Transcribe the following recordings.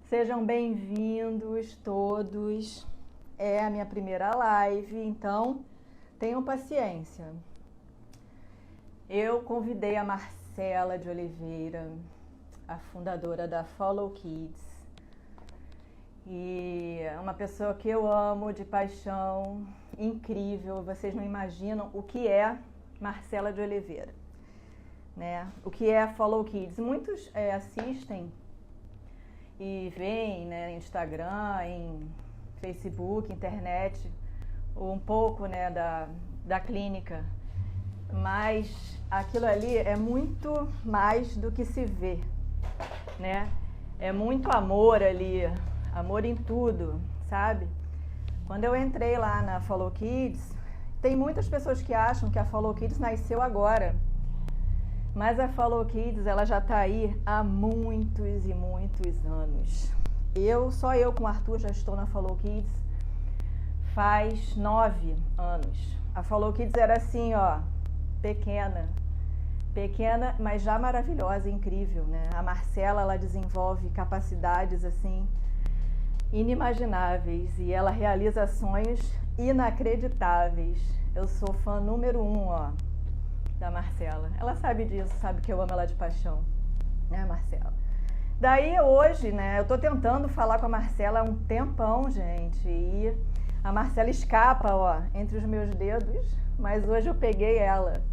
Sejam bem-vindos todos. É a minha primeira live, então tenham paciência. Eu convidei a Marcela de Oliveira, a fundadora da Follow Kids, e é uma pessoa que eu amo de paixão, incrível. Vocês não imaginam o que é Marcela de Oliveira, né? O que é Follow Kids? Muitos assistem e veem, né, no Instagram, em Facebook, internet, um pouco, né, da clínica, mas aquilo ali é muito mais do que se vê, né? É muito amor ali, amor em tudo, sabe? Quando eu entrei lá na Follow Kids, tem muitas pessoas que acham que a Follow Kids nasceu agora, mas a Follow Kids, ela já está aí há muitos e muitos anos. Só eu com o Arthur já estou na Follow Kids faz 9 anos. A Follow Kids era assim, ó, pequena, mas já maravilhosa, incrível, né? A Marcela, ela desenvolve capacidades assim inimagináveis e ela realiza sonhos inacreditáveis. Eu sou fã número 1, ó, da Marcela. Ela sabe disso, sabe que eu amo ela de paixão, né, Marcela? Daí hoje, né, eu tô tentando falar com a Marcela há um tempão, gente, e a Marcela escapa, ó, entre os meus dedos, mas hoje eu peguei ela.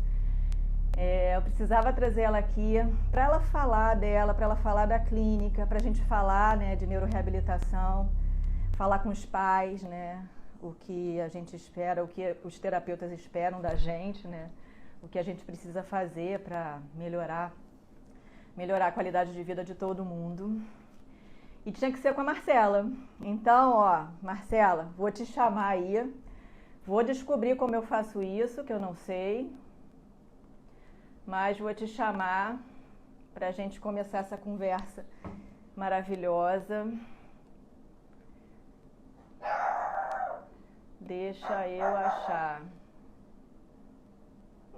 Eu precisava trazer ela aqui para ela falar dela, para ela falar da clínica, para a gente falar, né, de neuroreabilitação, falar com os pais, né, o que a gente espera, o que os terapeutas esperam da gente, né, o que a gente precisa fazer para melhorar a qualidade de vida de todo mundo. E tinha que ser com a Marcela. Então, ó, Marcela, vou te chamar aí, vou descobrir como eu faço isso, que eu não sei, mas vou te chamar para a gente começar essa conversa maravilhosa. Deixa eu achar.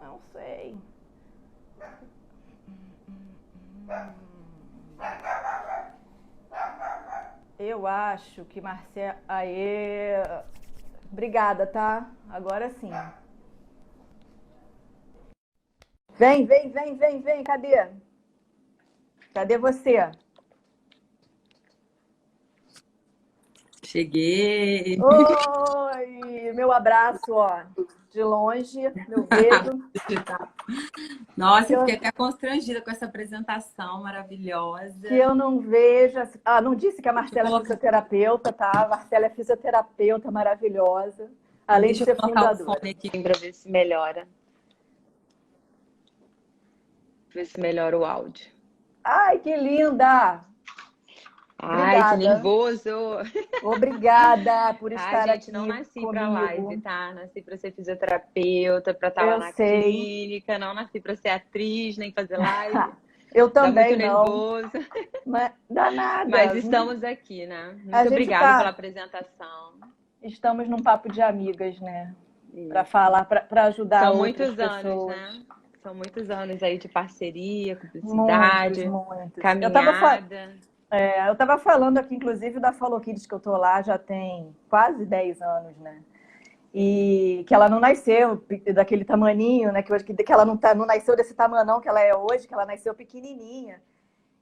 Não sei. Eu acho que Marcela... Aê! Obrigada, tá? Agora sim. Vem, cadê? Cadê você? Cheguei! Oi! Meu abraço, ó, de longe, meu beijo. Nossa, eu fiquei até constrangida com essa apresentação maravilhosa. Que eu não vejo... não disse que a Marcela é fisioterapeuta, tá? A Marcela é fisioterapeuta maravilhosa, além de ser fundadora. Deixa eu colocar o fone aqui para ver se melhora. Ver se melhora o áudio. Ai, que linda! Ai, Obrigada. que nervoso! Obrigada por estar gente, aqui não nasci comigo. para live, tá? Nasci para ser fisioterapeuta, para estar lá na clínica. Não nasci para ser atriz, nem fazer live. Eu também Dá muito nervoso. Mas danada. Mas estamos aqui, né? Muito obrigada pela apresentação. Estamos num papo de amigas, né? Para falar, para ajudar outras pessoas. São muitos anos, né? São muitos anos aí de parceria, cumplicidade, muitos. caminhada. Eu estava falando aqui, inclusive, da Follow Kids, que eu tô lá já tem quase 10 anos, né? E que ela não nasceu daquele tamaninho, né? Que ela não nasceu desse tamanão que ela é hoje, que ela nasceu pequenininha.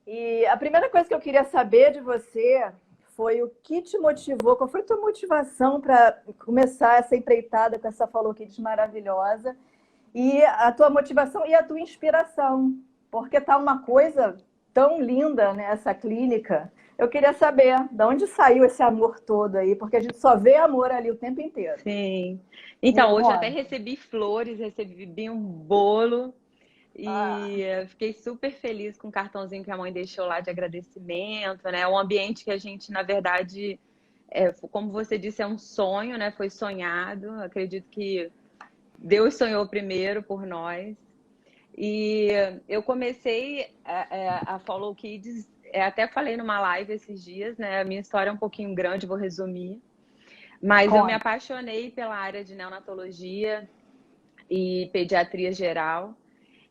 E a primeira coisa que eu queria saber de você foi o que te motivou, qual foi a tua motivação para começar essa empreitada com essa Follow Kids maravilhosa, e a tua motivação e a tua inspiração, porque tá uma coisa tão linda nessa clínica. Eu queria saber de onde saiu esse amor todo aí, porque a gente só vê amor ali o tempo inteiro. Sim. Então, hoje eu até recebi flores, recebi um bolo e fiquei super feliz com o cartãozinho que a mãe deixou lá de agradecimento, né? Um ambiente que a gente, na verdade, como você disse, é um sonho, né? Foi sonhado. Acredito que Deus sonhou primeiro por nós. E eu comecei a Follow Kids, até falei numa live esses dias, né? A minha história é um pouquinho grande, vou resumir. Mas eu me apaixonei pela área de neonatologia e pediatria geral.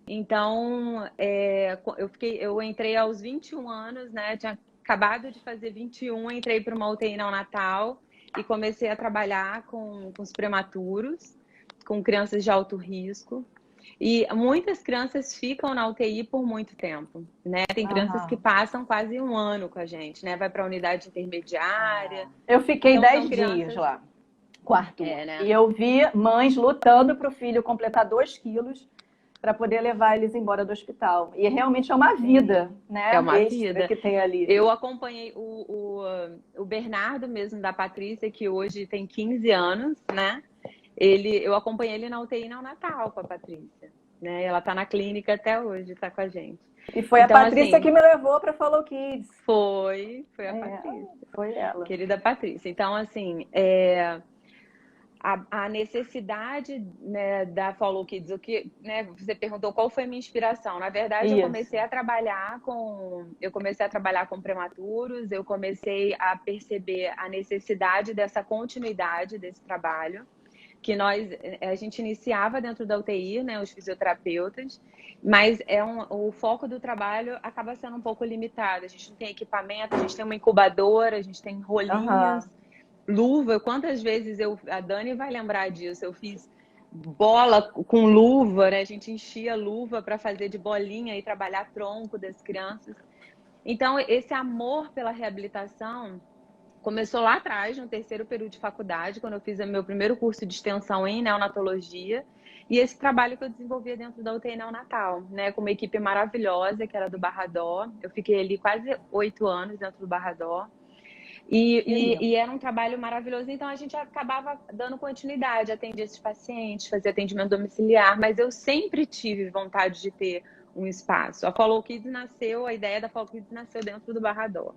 Então, eu entrei aos 21 anos, né? acabado de fazer 21, entrei para uma UTI neonatal e comecei a trabalhar com os prematuros, com crianças de alto risco. E muitas crianças ficam na UTI por muito tempo, né? Tem crianças que passam quase um ano com a gente, né? Vai para a unidade intermediária. Eu fiquei então, 10 dias lá com o Arthur. Né? E eu vi mães lutando para o filho completar 2 quilos para poder levar eles embora do hospital. E realmente é uma vida, né? É uma vida que tem ali. Eu acompanhei o Bernardo mesmo, da Patrícia, que hoje tem 15 anos, né? Eu acompanhei ele na UTI neonatal com a Patrícia, né? Ela tá na clínica até hoje, tá com a gente. E foi então, a Patrícia assim, que me levou para Follow Kids. Foi a Patrícia. Foi ela. Querida Patrícia. Então, assim, a necessidade, né, da Follow Kids, o que, né, você perguntou qual foi a minha inspiração. Na verdade, eu comecei a trabalhar com prematuros, eu comecei a perceber a necessidade dessa continuidade desse trabalho, que a gente iniciava dentro da UTI, né, os fisioterapeutas, mas o foco do trabalho acaba sendo um pouco limitado. A gente não tem equipamento, a gente tem uma incubadora, a gente tem rolinhas, luva. Quantas vezes a Dani vai lembrar disso, eu fiz bola com luva, né? A gente enchia luva para fazer de bolinha e trabalhar tronco das crianças. Então, esse amor pela reabilitação começou lá atrás, no 3º período de faculdade, quando eu fiz o meu primeiro curso de extensão em neonatologia, e esse trabalho que eu desenvolvia dentro da UTI neonatal, né, com uma equipe maravilhosa, que era do Barradó. Eu fiquei ali quase 8 anos dentro do Barradó. E era um trabalho maravilhoso, então a gente acabava dando continuidade, atendia esses pacientes, fazia atendimento domiciliar, mas eu sempre tive vontade de ter um espaço. A ideia da Follow Kids nasceu dentro do Barradó.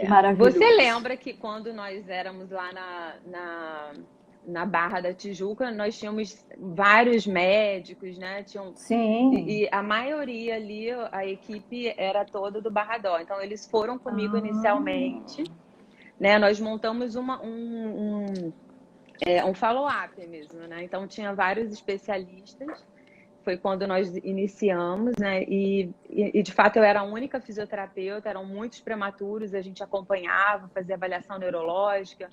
Maravilhoso. Você lembra que quando nós éramos lá na Barra da Tijuca, nós tínhamos vários médicos, né? Sim. E a maioria ali, a equipe era toda do Barradó. Então, eles foram comigo inicialmente, né? Nós montamos um follow-up mesmo, né? Então, tinha vários especialistas. Foi quando nós iniciamos, né? E de fato eu era a única fisioterapeuta, eram muitos prematuros, a gente acompanhava, fazia avaliação neurológica,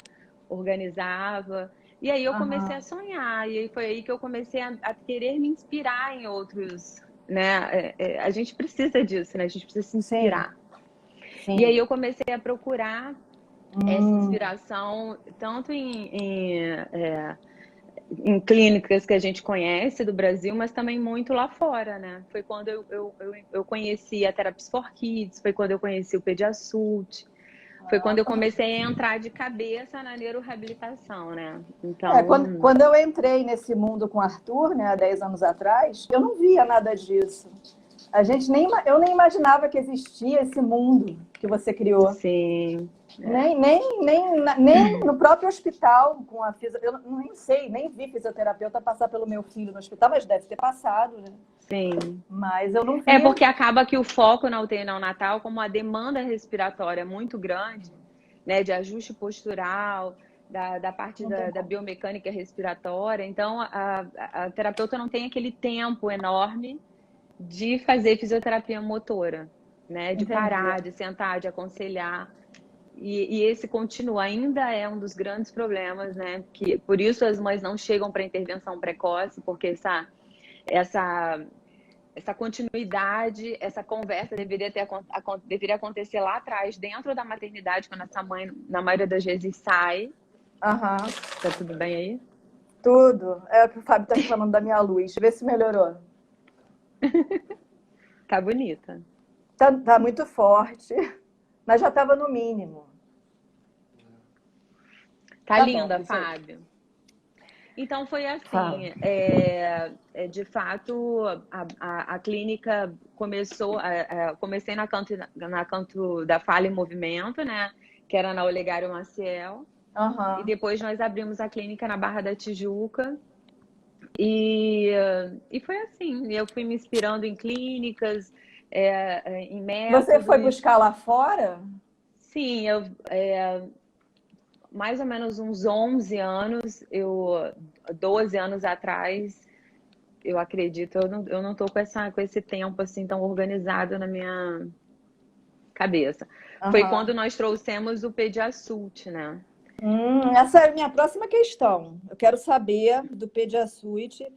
organizava. E aí eu comecei a sonhar, e aí foi aí que eu comecei a querer me inspirar em outros, né? A gente precisa disso, né? A gente precisa se inspirar. Sim. E aí eu comecei a procurar essa inspiração, tanto em clínicas que a gente conhece do Brasil, mas também muito lá fora, né? Foi quando eu conheci a Therapies for Kids, foi quando eu conheci o Pediasult, foi quando eu comecei a entrar de cabeça na neuroreabilitação, né? Então, quando eu entrei nesse mundo com o Arthur, né, há 10 anos atrás, eu não via nada disso. Eu nem imaginava que existia esse mundo que você criou. Sim. Nem no próprio hospital com a fisioterapeuta. Eu nem sei, nem vi fisioterapeuta passar pelo meu filho no hospital, mas deve ter passado, né? Sim. Mas eu não vi. Porque acaba que o foco na UTI neonatal, como a demanda respiratória é muito grande, né, de ajuste postural, da parte da biomecânica respiratória, então a terapeuta não tem aquele tempo enorme de fazer fisioterapia motora, né? De parar, de sentar, de aconselhar. E esse continuo ainda é um dos grandes problemas, né? Por isso as mães não chegam para intervenção precoce, porque essa continuidade, essa conversa deveria acontecer lá atrás, dentro da maternidade, quando essa mãe, na maioria das vezes, sai. Tá tudo bem aí? Tudo. É o que o Fábio tá reclamando da minha luz. Vê se melhorou. Tá bonita. Tá muito forte, mas já estava no mínimo. Tá linda, Fábio. Então foi assim, de fato a clínica começou, comecei na canto da Fala em Movimento, né, que era na Olegário Maciel, e depois nós abrimos a clínica na Barra da Tijuca, e foi assim, eu fui me inspirando em clínicas, em métodos. Você foi buscar lá fora? Sim, mais ou menos uns 11 anos, 12 anos atrás, eu acredito, eu não tô com esse tempo assim tão organizado na minha cabeça. Foi quando nós trouxemos o Pediassult, né? Essa é a minha próxima questão. Eu quero saber do Pediassult,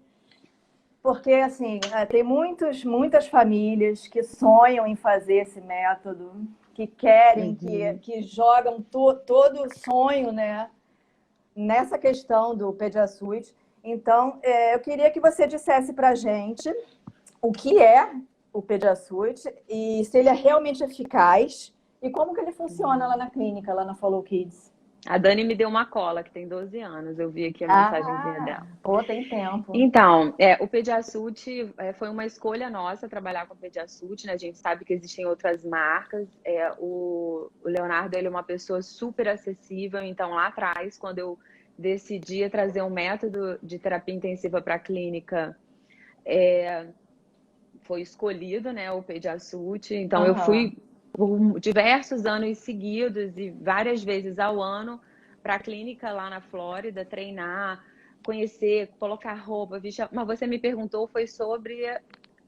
porque assim, tem muitas famílias que sonham em fazer esse método, que querem, que jogam todo o sonho, né, nessa questão do Pediassult. Então, eu queria que você dissesse para a gente o que é o Pediassult e se ele é realmente eficaz e como que ele funciona lá na clínica, lá na Follow Kids. A Dani me deu uma cola, que tem 12 anos. Eu vi aqui a mensagenzinha dela. Pô, tem tempo. Então, o Pediassult foi uma escolha nossa trabalhar com o Pediassult, né? A gente sabe que existem outras marcas. O Leonardo, ele é uma pessoa super acessível. Então, lá atrás, quando eu decidi trazer um método de terapia intensiva para a clínica, foi escolhido, né, o Pediassult. Então, eu fui por diversos anos seguidos e várias vezes ao ano para a clínica lá na Flórida, treinar, conhecer, colocar roupa, vestir. Mas você me perguntou, foi sobre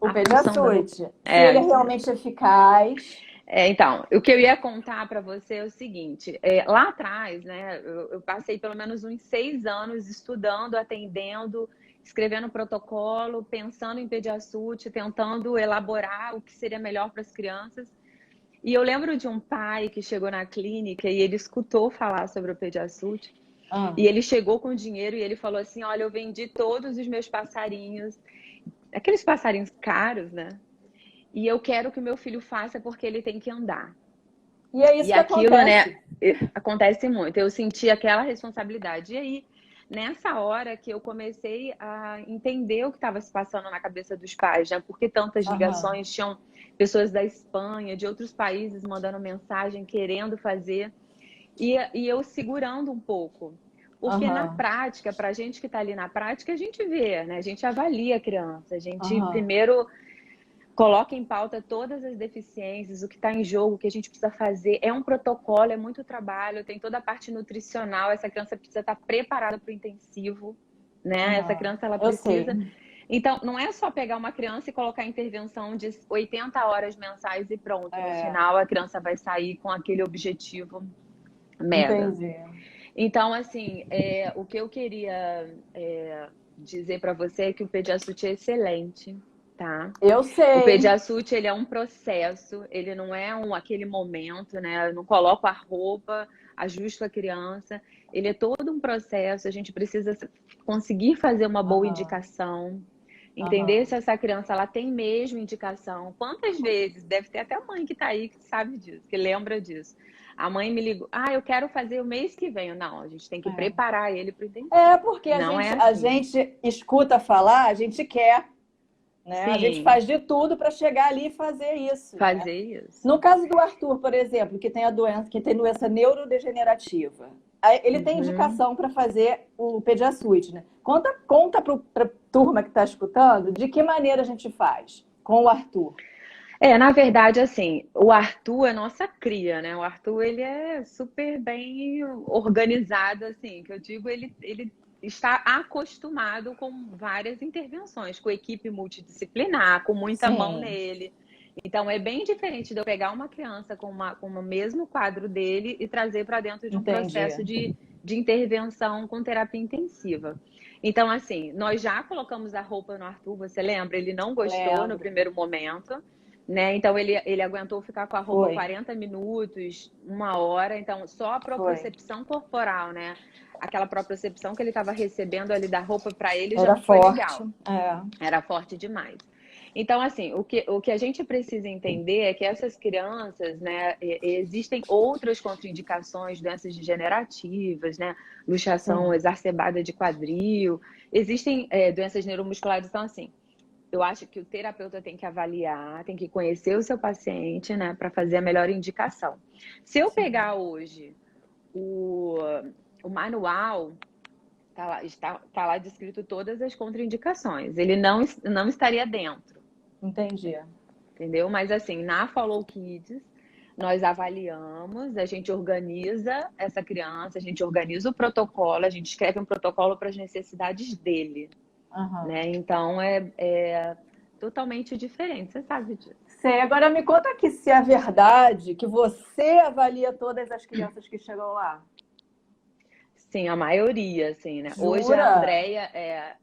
o Pediassult. Se ele é realmente eficaz. Então, o que eu ia contar para você é o seguinte, lá atrás, né, eu passei pelo menos uns 6 anos estudando, atendendo, escrevendo protocolo, pensando em Pediassult, tentando elaborar o que seria melhor para as crianças. E eu lembro de um pai que chegou na clínica e ele escutou falar sobre o Pediassult. E ele chegou com dinheiro e ele falou assim, olha, eu vendi todos os meus passarinhos, aqueles passarinhos caros, né? E eu quero que o meu filho faça porque ele tem que andar. E é isso que aquilo, acontece. né? Acontece muito. Eu senti aquela responsabilidade. E aí, nessa hora que eu comecei a entender o que estava se passando na cabeça dos pais, né? Porque tantas ligações, tinham pessoas da Espanha, de outros países mandando mensagem, querendo fazer. E eu segurando um pouco. Porque na prática, para a gente que está ali na prática, a gente vê, né? A gente avalia a criança. A gente primeiro coloca em pauta todas as deficiências, o que está em jogo, o que a gente precisa fazer. É um protocolo, é muito trabalho, tem toda a parte nutricional. Essa criança precisa estar preparada para o intensivo, né? Essa criança, ela precisa... Então, não é só pegar uma criança e colocar a intervenção de 80 horas mensais e pronto. No final, a criança vai sair com aquele objetivo mega. Entendi. Então, assim, o que eu queria dizer para você é que o Pediassult é excelente, tá? Eu sei. O Pediassult, ele é um processo, ele não é aquele momento, né? Eu não coloco a roupa, ajusto a criança. Ele é todo um processo, a gente precisa conseguir fazer uma boa indicação, entender se essa criança ela tem mesmo indicação. Quantas vezes, deve ter até a mãe que está aí que sabe disso, que lembra disso. A mãe me ligou, eu quero fazer o mês que vem. Não, a gente tem que preparar ele para o intensivo. Porque a gente escuta falar, a gente quer. Né? A gente faz de tudo para chegar ali e fazer isso. Isso. No caso do Arthur, por exemplo, que tem doença neurodegenerativa, ele tem indicação para fazer o Pediassult, né? Conta para a turma que está escutando de que maneira a gente faz com o Arthur. Na verdade, assim, o Arthur é nossa cria, né? O Arthur, ele é super bem organizado, assim, que eu digo, ele está acostumado com várias intervenções, com equipe multidisciplinar, com muita mão nele. Então, é bem diferente de eu pegar uma criança com o mesmo quadro dele e trazer para dentro de um processo de intervenção com terapia intensiva. Então, assim, nós já colocamos a roupa no Arthur, você lembra? Ele não gostou no primeiro momento, né? Então, ele aguentou ficar com a roupa 40 minutos, 1 hora. Então, só a propriocepção corporal, né? Aquela propriocepção que ele estava recebendo ali da roupa para ele já não foi legal. Era forte demais. Então, assim, o que a gente precisa entender é que essas crianças, né, existem outras contraindicações, doenças degenerativas, né, luxação exacerbada de quadril, existem doenças neuromusculares. Então, assim, eu acho que o terapeuta tem que avaliar, tem que conhecer o seu paciente, né, para fazer a melhor indicação. Se eu pegar hoje o manual, tá lá descrito todas as contraindicações. Ele não estaria dentro. Entendi. Entendeu? Mas assim, na Follow Kids, nós avaliamos, a gente organiza essa criança, a gente organiza o protocolo, a gente escreve um protocolo para as necessidades dele. Né? Então, totalmente diferente, você sabe disso. Sei. Agora me conta aqui se é verdade que você avalia todas as crianças que chegam lá. Sim, a maioria, assim, né? Hoje a Jura? Andrea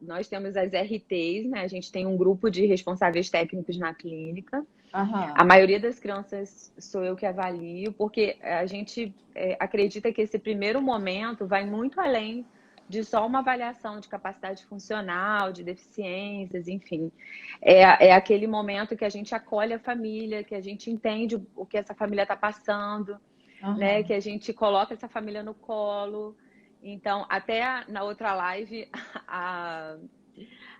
nós temos as RTs, né? A gente tem um grupo de responsáveis técnicos na clínica. A Aham. maioria das crianças sou eu que avalio, porque a gente acredita que esse primeiro momento vai muito além de só uma avaliação de capacidade funcional, de deficiências, enfim. É aquele momento que a gente acolhe a família, que a gente entende o que essa família está passando, né? Aham. Que a gente coloca essa família no colo. Então, até na outra live, a,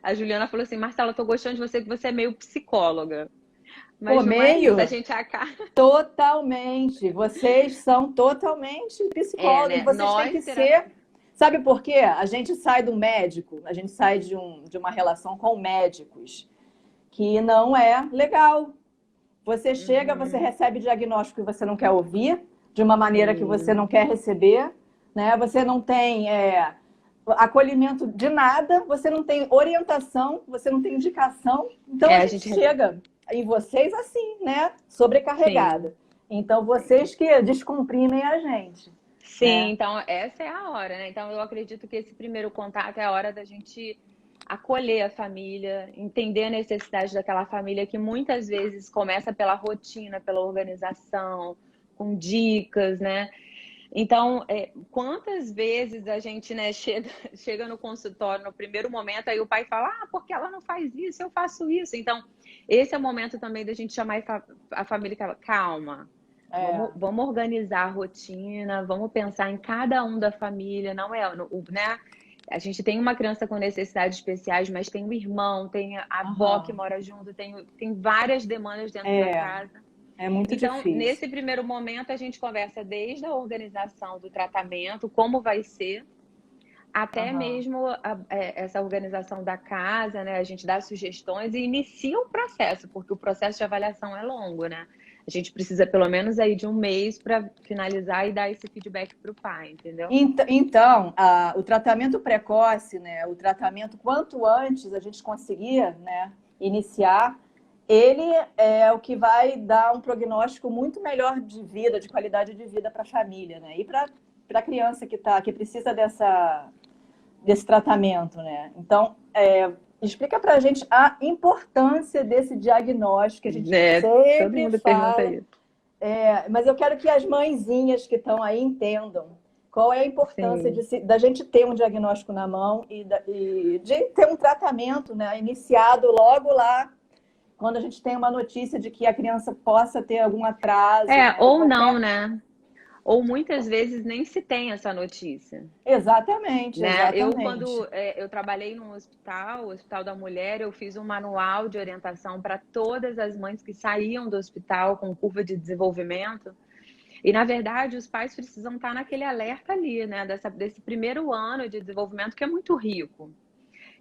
a Juliana falou assim: Marcela, eu tô gostando de você, que você é meio psicóloga. Pô, Mas não é isso, a meio? gente acaba. Totalmente. Vocês são totalmente psicólogos. E Né? vocês têm que ser. Sabe por quê? A gente sai do médico, a gente sai de uma relação com médicos que não é legal. Você chega, você Uhum, recebe diagnóstico que você não quer ouvir, de uma maneira que você sim. não quer receber, né? Você não tem acolhimento de nada, você não tem orientação, você não tem indicação. Então a A gente gente. chega em vocês assim, né? Sim. Sobrecarregada. Então vocês que descomprimem a gente, Sim, né? então essa é a hora, né? Então eu acredito que esse primeiro contato é a hora da gente acolher a família, entender a necessidade daquela família que muitas vezes começa pela rotina, pela organização, com dicas, né? Então, quantas vezes a gente, né, chega no consultório no primeiro momento, aí o pai fala, porque ela não faz isso, eu faço isso. Então, esse é o momento também da gente chamar a família e falar, calma, É. vamos organizar a rotina, vamos pensar em cada um da família, não é, né? A gente tem uma criança com necessidades especiais, mas tem um irmão, tem a avó que Aham. mora junto, tem várias demandas dentro da É, casa. é muito Então, difícil. nesse primeiro momento, a gente conversa desde a organização do tratamento, como vai ser, até Aham. mesmo essa organização da casa, né? A gente dá sugestões e inicia o processo, porque o processo de avaliação é longo, né? A gente precisa pelo menos aí de um mês para finalizar e dar esse feedback para o pai, entendeu? Então, o tratamento precoce, né, o tratamento quanto antes a gente conseguir, né, iniciar, ele é o que vai dar um prognóstico muito melhor de vida, de qualidade de vida para a família, né, e para a criança que precisa desse tratamento, né. Então, explica para a gente a importância desse diagnóstico que a gente Todo sempre mundo pergunta fala, isso. mas eu quero que as mãezinhas que estão aí entendam qual é a importância Sim. da gente ter um diagnóstico na mão e de ter um tratamento, né, iniciado logo lá, quando a gente tem uma notícia de que a criança possa ter algum atraso, né, ou Ou não, qualquer. né? Ou muitas vezes nem se tem essa notícia. Exatamente, Né? Eu, quando exatamente. eu trabalhei num hospital, o Hospital da Mulher, eu fiz um manual de orientação para todas as mães que saíam do hospital com curva de desenvolvimento. E, na verdade, os pais precisam estar naquele alerta ali, né? Desse primeiro ano de desenvolvimento que é muito rico.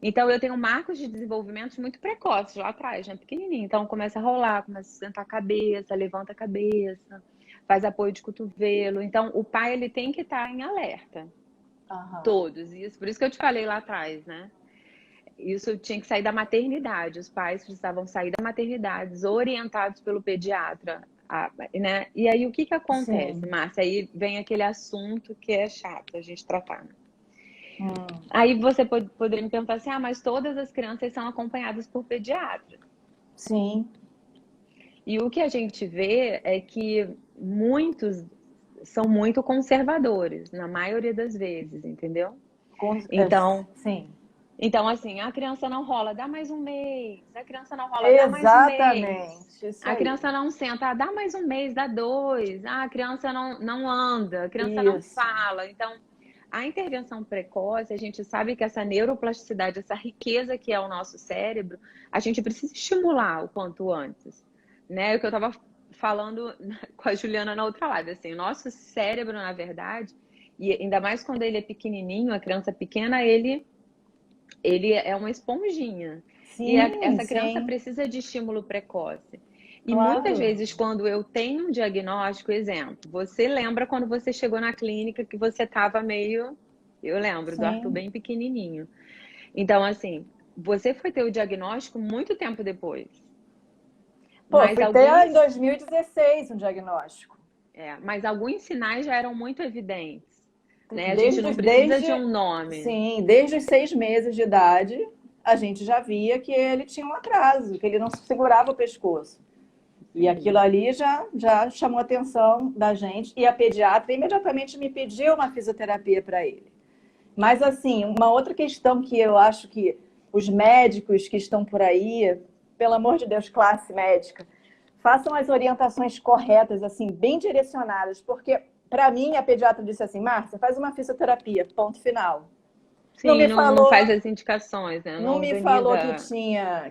Então, eu tenho marcos de desenvolvimento muito precoces lá atrás, né? Pequenininho. Então, começa a rolar, começa a sentar a cabeça, levanta a cabeça, faz apoio de cotovelo. Então, o pai, ele tem que estar em alerta. Aham. Todos. Isso, por isso que eu te falei lá atrás, né? Isso tinha que sair da maternidade. Os pais precisavam sair da maternidade, orientados pelo pediatra, né? E aí o que que acontece, Sim. Márcia? Aí vem aquele assunto que é chato a gente tratar, né? Hum. Aí você poderia me perguntar assim: mas todas as crianças são acompanhadas por pediatra. Sim. E o que a gente vê é que muitos são muito conservadores, na maioria das vezes, entendeu? Com- é, Então, sim. Então, assim, a criança não rola, dá mais um mês. A criança não rola, dá mais um mês. Exatamente, isso A aí. criança não senta, dá mais um mês, dá dois. A criança não anda, a criança não Isso. fala. Então, a intervenção precoce, a gente sabe que essa neuroplasticidade, essa riqueza que é o nosso cérebro, a gente precisa estimular o quanto antes. Né? O que eu estava falando com a Juliana na outra live, assim, o nosso cérebro, na verdade, e ainda mais quando ele é pequenininho, a criança pequena, ele é uma esponjinha. E Sim, essa criança sim, precisa de estímulo precoce. E muitas claro. vezes, quando eu tenho um diagnóstico, exemplo, você lembra quando você chegou na clínica que você estava meio. Eu lembro do Arthur Sim. bem pequenininho. Então, assim, você foi ter o diagnóstico muito tempo depois. Pô, mas fui ter em 2016 um diagnóstico. Mas alguns sinais já eram muito evidentes. Né? A gente não precisa de um nome. Sim, desde os 6 meses de idade, a gente já via que ele tinha um atraso, que ele não segurava o pescoço. E aquilo ali já chamou a atenção da gente. E a pediatra imediatamente me pediu uma fisioterapia para ele. Mas, assim, uma outra questão que eu acho que os médicos que estão por aí, pelo amor de Deus, classe médica, façam as orientações corretas, assim, bem direcionadas. Porque, para mim, a pediatra disse assim, Márcia, faz uma fisioterapia, ponto final. Sim, não faz as indicações, né? Não me falou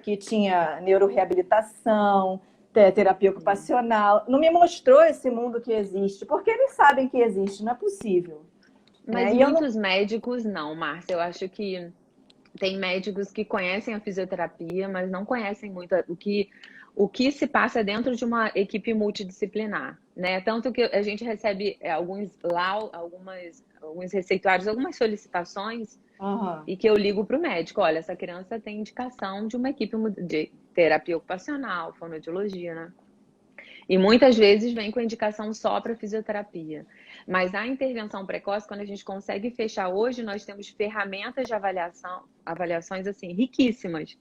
que tinha neuroreabilitação, terapia ocupacional. Não me mostrou esse mundo que existe, porque eles sabem que existe, não é possível. Mas muitos médicos não, Márcia. Eu acho que tem médicos que conhecem a fisioterapia, mas não conhecem muito o que se passa dentro de uma equipe multidisciplinar, né? Tanto que a gente recebe alguns receituários, algumas solicitações, e que eu ligo para o médico, olha, essa criança tem indicação de uma equipe de terapia ocupacional, fonoaudiologia, né? E muitas vezes vem com indicação só para fisioterapia. Mas a intervenção precoce, quando a gente consegue fechar hoje, nós temos ferramentas de avaliações assim, riquíssimas.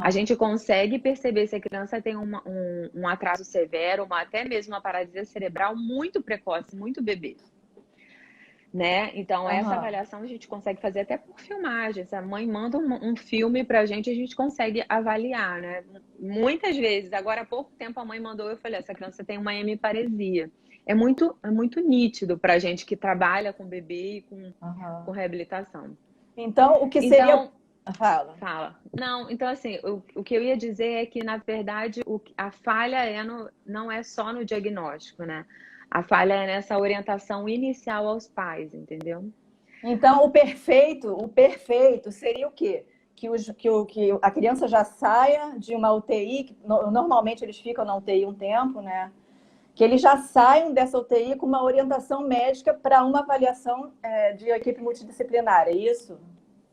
A gente consegue perceber se a criança tem um atraso severo, até mesmo uma paralisia cerebral muito precoce, muito bebê. Né? Então, essa avaliação a gente consegue fazer até por filmagem. Se a mãe manda um filme pra gente, a gente consegue avaliar, né? Muitas vezes, agora há pouco tempo a mãe mandou, eu falei, essa criança tem uma hemiparesia. É muito nítido pra gente que trabalha com bebê e com reabilitação. Então, o que seria... Fala. Não, então assim, o que eu ia dizer é que, na verdade, a falha não é só no diagnóstico, né? A falha é nessa orientação inicial aos pais, entendeu? Então, o perfeito seria o quê? Que a criança já saia de uma UTI, que normalmente eles ficam na UTI um tempo, né? Que eles já saiam dessa UTI com uma orientação médica para uma avaliação de equipe multidisciplinar, é isso?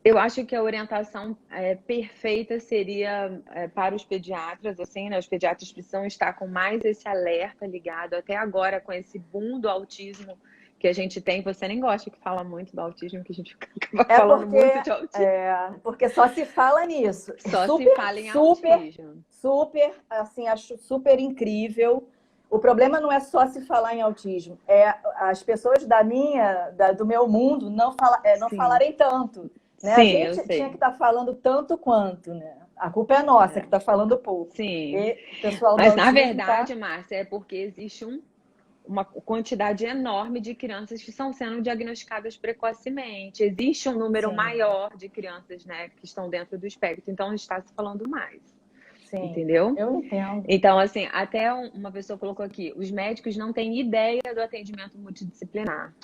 Eu acho que a orientação perfeita seria para os pediatras, assim, né? Os pediatras precisam estar com mais esse alerta ligado, até agora com esse boom do autismo que a gente tem. Você nem gosta que fala muito do autismo, que a gente acaba falando muito de autismo. Porque só se fala nisso. Só se fala em autismo. Super, assim, acho super incrível. O problema não é só se falar em autismo, é as pessoas do meu mundo não falarem tanto. Né? Sim, a gente tinha que estar falando tanto quanto, né? A culpa é nossa, que está falando pouco. Sim. Mas, na verdade, Márcia, é porque existe uma quantidade enorme de crianças que estão sendo diagnosticadas precocemente. Existe um número maior de crianças, né, que estão dentro do espectro. Então, está se falando mais. Sim, entendeu? Eu entendo. Então, assim, até uma pessoa colocou aqui, os médicos não têm ideia do atendimento multidisciplinar.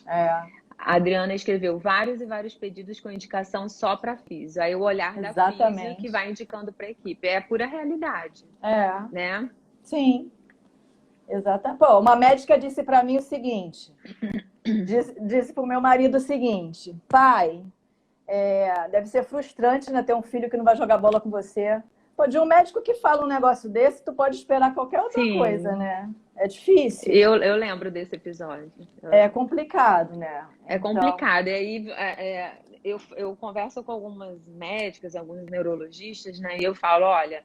A Adriana escreveu vários e vários pedidos com indicação só para físio. Aí o olhar da físio que vai indicando para a equipe. É a pura realidade. Né? Sim. Exatamente. Pô, uma médica disse para mim o seguinte. Disse para o meu marido o seguinte. Pai, deve ser frustrante, né, ter um filho que não vai jogar bola com você. Pô, de um médico que fala um negócio desse, tu pode esperar qualquer outra coisa, né? É difícil. Eu lembro desse episódio. É complicado, né? É complicado. E aí eu converso com algumas médicas, alguns neurologistas, né? E eu falo, olha,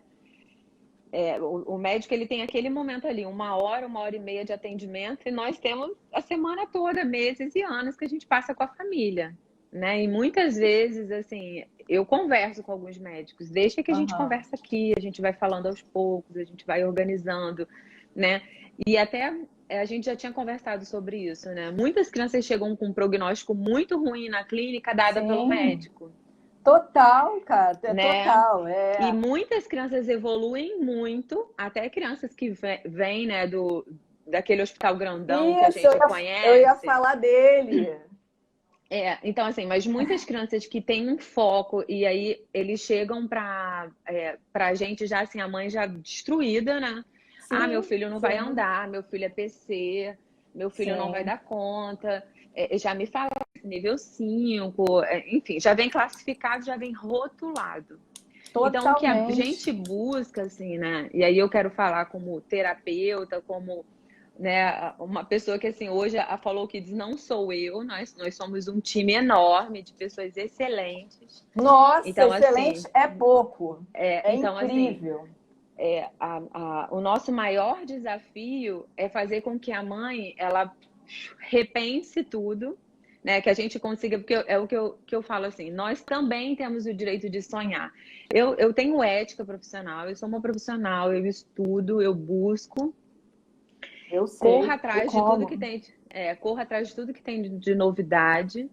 o médico ele tem aquele momento ali, 1 hora e meia de atendimento, e nós temos a semana toda, meses e anos que a gente passa com a família, né? E muitas vezes, assim, eu converso com alguns médicos, deixa que a gente conversa aqui, a gente vai falando aos poucos, a gente vai organizando, né? E até a gente já tinha conversado sobre isso, né? Muitas crianças chegam com um prognóstico muito ruim na clínica dada pelo médico. Total, cara, né? Total. E muitas crianças evoluem muito, até crianças que vêm, né, daquele hospital grandão que a gente conhece. Eu ia falar dele. Então, assim, mas muitas crianças que têm um foco e aí eles chegam pra gente já, assim, a mãe já destruída, né? Sim, meu filho não vai andar, meu filho é PC, meu filho não vai dar conta. Já me fala nível 5, enfim, já vem classificado, já vem rotulado. Então, o que a gente busca, assim, né? E aí eu quero falar como terapeuta, como, né, uma pessoa que, assim, hoje a Follow Kids não sou eu, nós somos um time enorme de pessoas excelentes. Nossa, então, excelente assim, é pouco. É então, incrível. Assim, o nosso maior desafio é fazer com que a mãe, ela repense tudo, né? Que a gente consiga, porque é o que eu falo assim, nós também temos o direito de sonhar. Eu tenho ética profissional, eu sou uma profissional, eu estudo, eu busco, eu sei, corro atrás de tudo que tem, corro atrás de tudo que tem de novidade,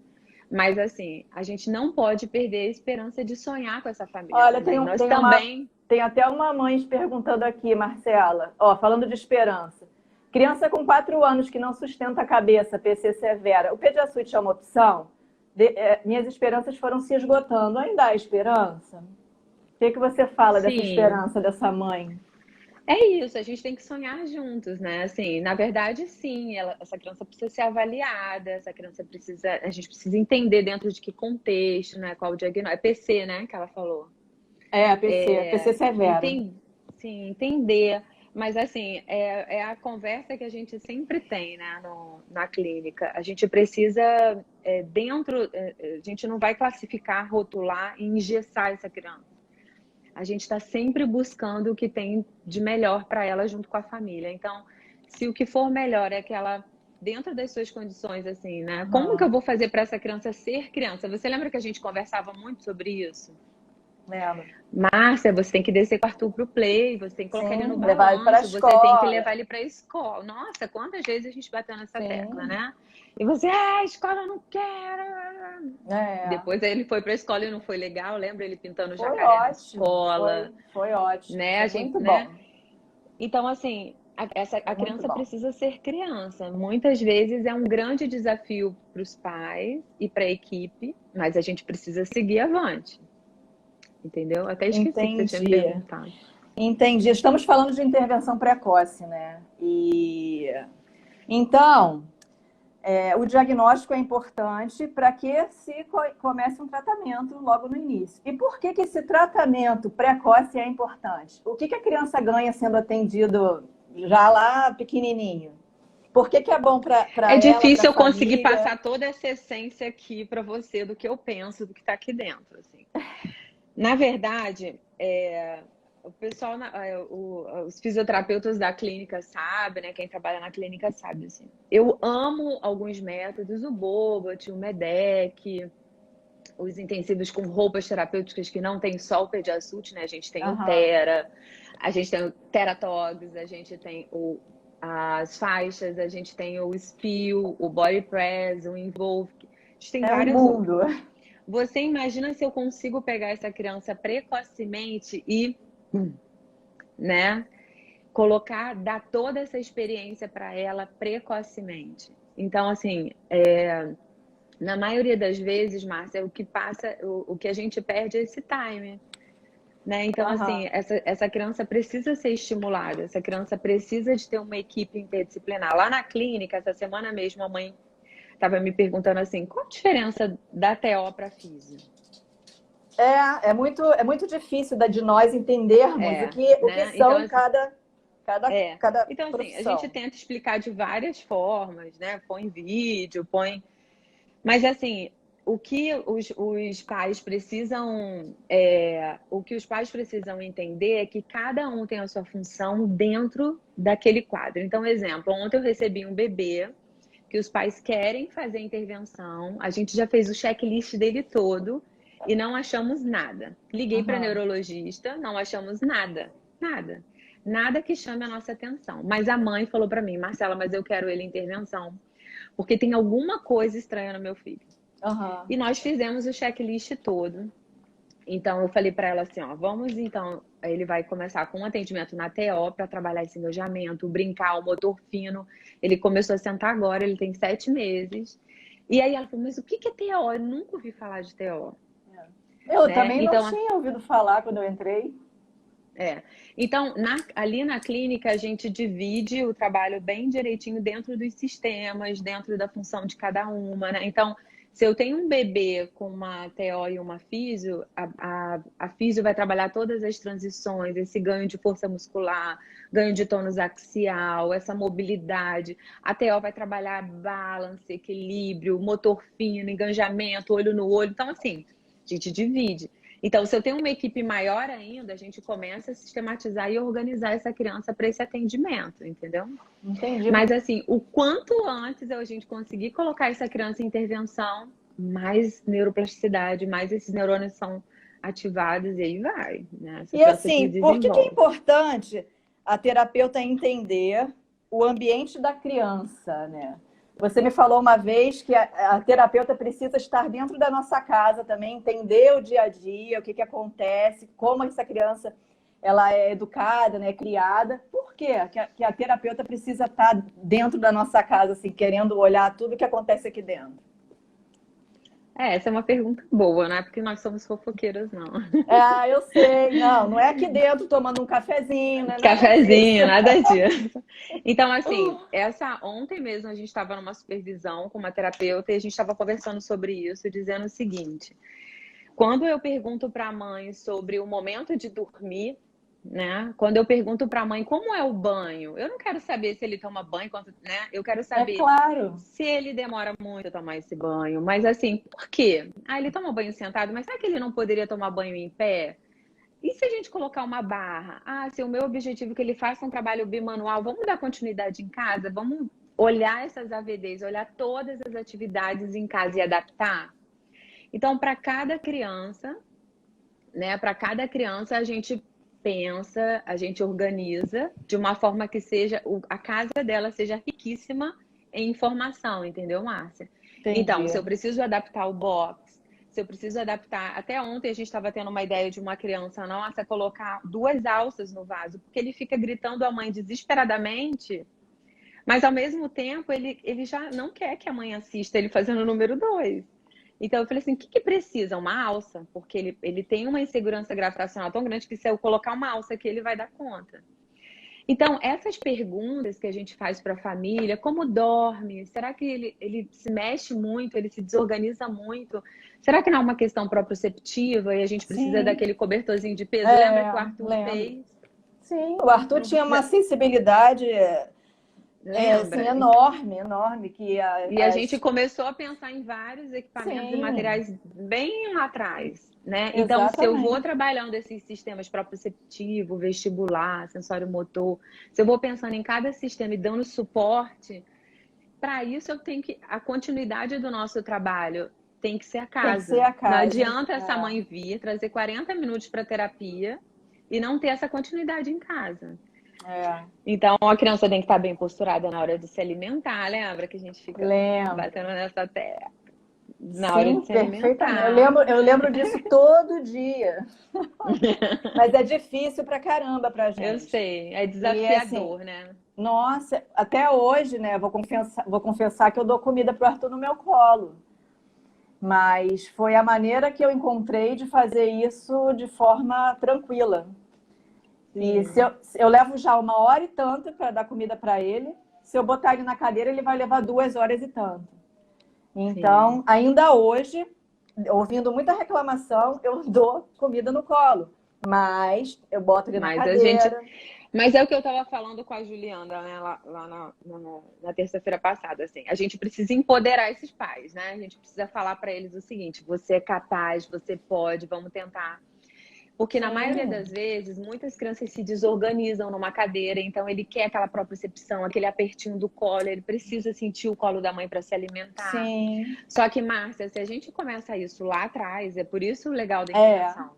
mas assim, a gente não pode perder a esperança de sonhar com essa família. Olha, também. Nós também. Tem até uma mãe perguntando aqui, Marcela, ó, falando de esperança. Criança com 4 anos que não sustenta a cabeça, PC severa. O Pediassuite é uma opção? Minhas esperanças foram se esgotando. Ainda há esperança? O que você fala dessa esperança dessa mãe? É isso, a gente tem que sonhar juntos, né? Assim, na verdade, sim, essa criança precisa ser avaliada, a gente precisa entender dentro de que contexto, né? Qual o diagnóstico. É PC, né? Que ela falou. PC severa. Sim, entender. Mas, assim, é a conversa que a gente sempre tem, né, na clínica. A gente precisa, a gente não vai classificar, rotular e engessar essa criança. A gente está sempre buscando o que tem de melhor para ela junto com a família. Então, se o que for melhor é que ela, dentro das suas condições, assim, né? Como que eu vou fazer para essa criança ser criança? Você lembra que a gente conversava muito sobre isso? Lembro. Márcia, você tem que descer com o Arthur pro play, você tem que colocar ele no balanço, você tem que levar ele para a escola. Nossa, quantas vezes a gente bateu nessa tecla, né? E você, escola eu não quero. Depois ele foi para a escola e não foi legal, lembra ele pintando o jacaré na escola? Foi ótimo, né? Foi muito né? bom. Então, assim, a criança precisa ser criança. Muitas vezes é um grande desafio para os pais e para a equipe, mas a gente precisa seguir avante. Entendeu? Até esqueci que você tinha me perguntado. Entendi. Estamos falando de intervenção precoce, né? Então, o diagnóstico é importante para que se comece um tratamento logo no início. E por que esse tratamento precoce é importante? O que a criança ganha sendo atendido já lá pequenininho? Por que é bom para ela? É difícil eu conseguir passar toda essa essência aqui para você do que eu penso, do que está aqui dentro. Assim. Na verdade, o pessoal, os fisioterapeutas da clínica sabem, né? Quem trabalha na clínica sabe, assim. Eu amo alguns métodos, o Bobat, o MEDEC, os intensivos com roupas terapêuticas que não tem só o Pediassuite, né? A gente tem o Tera, a gente tem o Teratogs, a gente tem as faixas, a gente tem o Spio, o Body Press, o Involve. A gente tem vários mundo. Você imagina se eu consigo pegar essa criança precocemente e, né, dar toda essa experiência para ela precocemente. Então, assim, na maioria das vezes, Márcia, o que a gente perde é esse time. Né? Então, assim, essa criança precisa ser estimulada, essa criança precisa de ter uma equipe interdisciplinar. Lá na clínica, essa semana mesmo, a mãe estava me perguntando assim, qual a diferença da TO para físio? É muito difícil de nós entendermos o que são então, cada então, profissão. Assim, a gente tenta explicar de várias formas, né? Põe vídeo, Mas, assim, o que os pais precisam entender é que cada um tem a sua função dentro daquele quadro. Então, exemplo, ontem eu recebi um bebê que os pais querem fazer intervenção. A gente já fez o checklist dele todo e não achamos nada. Liguei para a neurologista, não achamos nada. Nada que chame a nossa atenção. Mas a mãe falou para mim, Marcela, mas eu quero ele em intervenção, porque tem alguma coisa estranha no meu filho. E nós fizemos o checklist todo. Então, eu falei para ela assim, vamos então, ele vai começar com um atendimento na TO para trabalhar esse engajamento, brincar, o motor fino. Ele começou a sentar agora, ele tem 7 meses. E aí ela falou, mas o que é TO? Eu nunca ouvi falar de TO. Eu também não tinha ouvido falar quando eu entrei. Então, ali na clínica, a gente divide o trabalho bem direitinho dentro dos sistemas, dentro da função de cada uma, né? Então, Se eu tenho um bebê com uma TO e uma físio, a físio vai trabalhar todas as transições, esse ganho de força muscular, ganho de tônus axial, essa mobilidade. A TO vai trabalhar balance, equilíbrio, motor fino, engajamento, olho no olho. Então, assim, a gente divide. Então, se eu tenho uma equipe maior ainda, a gente começa a sistematizar e organizar essa criança para esse atendimento, entendeu? Entendi. Mas, assim, o quanto antes a gente conseguir colocar essa criança em intervenção, mais neuroplasticidade, mais esses neurônios são ativados e aí vai, né? Essa E criança se assim, por que é desenvolve. importante a terapeuta entender o ambiente da criança, né? Você me falou uma vez que a terapeuta precisa estar dentro da nossa casa também, entender o dia a dia, o que acontece, como essa criança ela é educada, né, criada. Por quê? Que a terapeuta precisa estar dentro da nossa casa, assim, querendo olhar tudo que acontece aqui dentro? Essa é uma pergunta boa, não é porque nós somos fofoqueiras, não. Ah, eu sei. Não, não é aqui dentro tomando um cafezinho, não é nada disso. Cafezinho, nada disso. Então, assim, ontem mesmo a gente estava numa supervisão com uma terapeuta e a gente estava conversando sobre isso, dizendo o seguinte: quando eu pergunto para a mãe sobre o momento de dormir, né? Quando eu pergunto para a mãe como é o banho, eu não quero saber se ele toma banho, né? Eu quero É saber claro. se ele demora muito a tomar esse banho. Mas assim, por quê? Ah, ele toma banho sentado, mas será que ele não poderia tomar banho em pé? E se a gente colocar uma barra? Ah, se o meu objetivo é que ele faça um trabalho bimanual, vamos dar continuidade em casa? Vamos olhar essas AVDs, olhar todas as atividades em casa e adaptar? Então, para cada criança, né? Para cada criança, a gente pensa, a gente organiza de uma forma que seja a casa dela seja riquíssima em informação, entendeu, Márcia? Então, Entendi. se eu preciso adaptar o box, se eu preciso adaptar. Até ontem a gente estava tendo uma ideia de uma criança, nossa, colocar 2 alças no vaso, porque ele fica gritando a mãe desesperadamente, mas ao mesmo tempo ele já não quer que a mãe assista ele fazendo o número 2. Então eu falei assim, o que precisa? Uma alça, porque ele tem uma insegurança gravitacional tão grande que se eu colocar uma alça aqui, ele vai dar conta. Então, essas perguntas que a gente faz para a família, como dorme? Será que ele se mexe muito, ele se desorganiza muito? Será que não é uma questão proprioceptiva e a gente precisa Sim. daquele cobertorzinho de peso? Lembra que o Arthur Lembro. fez? Sim, o Arthur tinha uma sensibilidade assim, Lembra? enorme, enorme. E a gente começou a pensar em vários equipamentos e Sim, materiais bem lá atrás, né? Então, se eu vou exatamente. trabalhando esses sistemas proprioceptivo, vestibular, sensório-motor, se eu vou pensando em cada sistema e dando suporte, para isso eu tenho que... A continuidade do nosso trabalho tem que ser a Tem que ser casa. a Não casa. adianta essa mãe vir, trazer 40 minutos para terapia e não ter essa continuidade em casa. É. Então, a criança tem que estar bem posturada na hora de se alimentar. Lembra que a gente fica Lembro. batendo nessa tecla? Na hora de Sim, se perfeitamente. alimentar. Eu lembro disso todo dia. Mas é difícil pra caramba pra Eu gente. sei, é E assim, desafiador, né? nossa, até hoje, né? Vou confessar que eu dou comida pro Arthur no meu colo. Mas foi a maneira que eu encontrei de fazer isso de forma tranquila. E Sim, se eu levo já 1 hora e tanto para dar comida para ele, se eu botar ele na cadeira, ele vai levar 2 horas e tanto. sim. Então, ainda hoje, ouvindo muita reclamação, eu dou comida no colo. Mas eu boto ele na Mas a gente. cadeira. Mas é o que eu estava falando com a Juliana, né, lá na terça-feira passada, assim. A gente precisa empoderar esses pais, né? A gente precisa falar para eles o seguinte: você é capaz, você pode, vamos tentar. Porque na maioria Sim, das vezes, muitas crianças se desorganizam numa cadeira, então ele quer aquela propriocepção, aquele apertinho do colo, ele precisa sentir o colo da mãe para se alimentar. sim. Só que, Márcia, se a gente começa isso lá atrás, é por isso o legal da É, intervenção.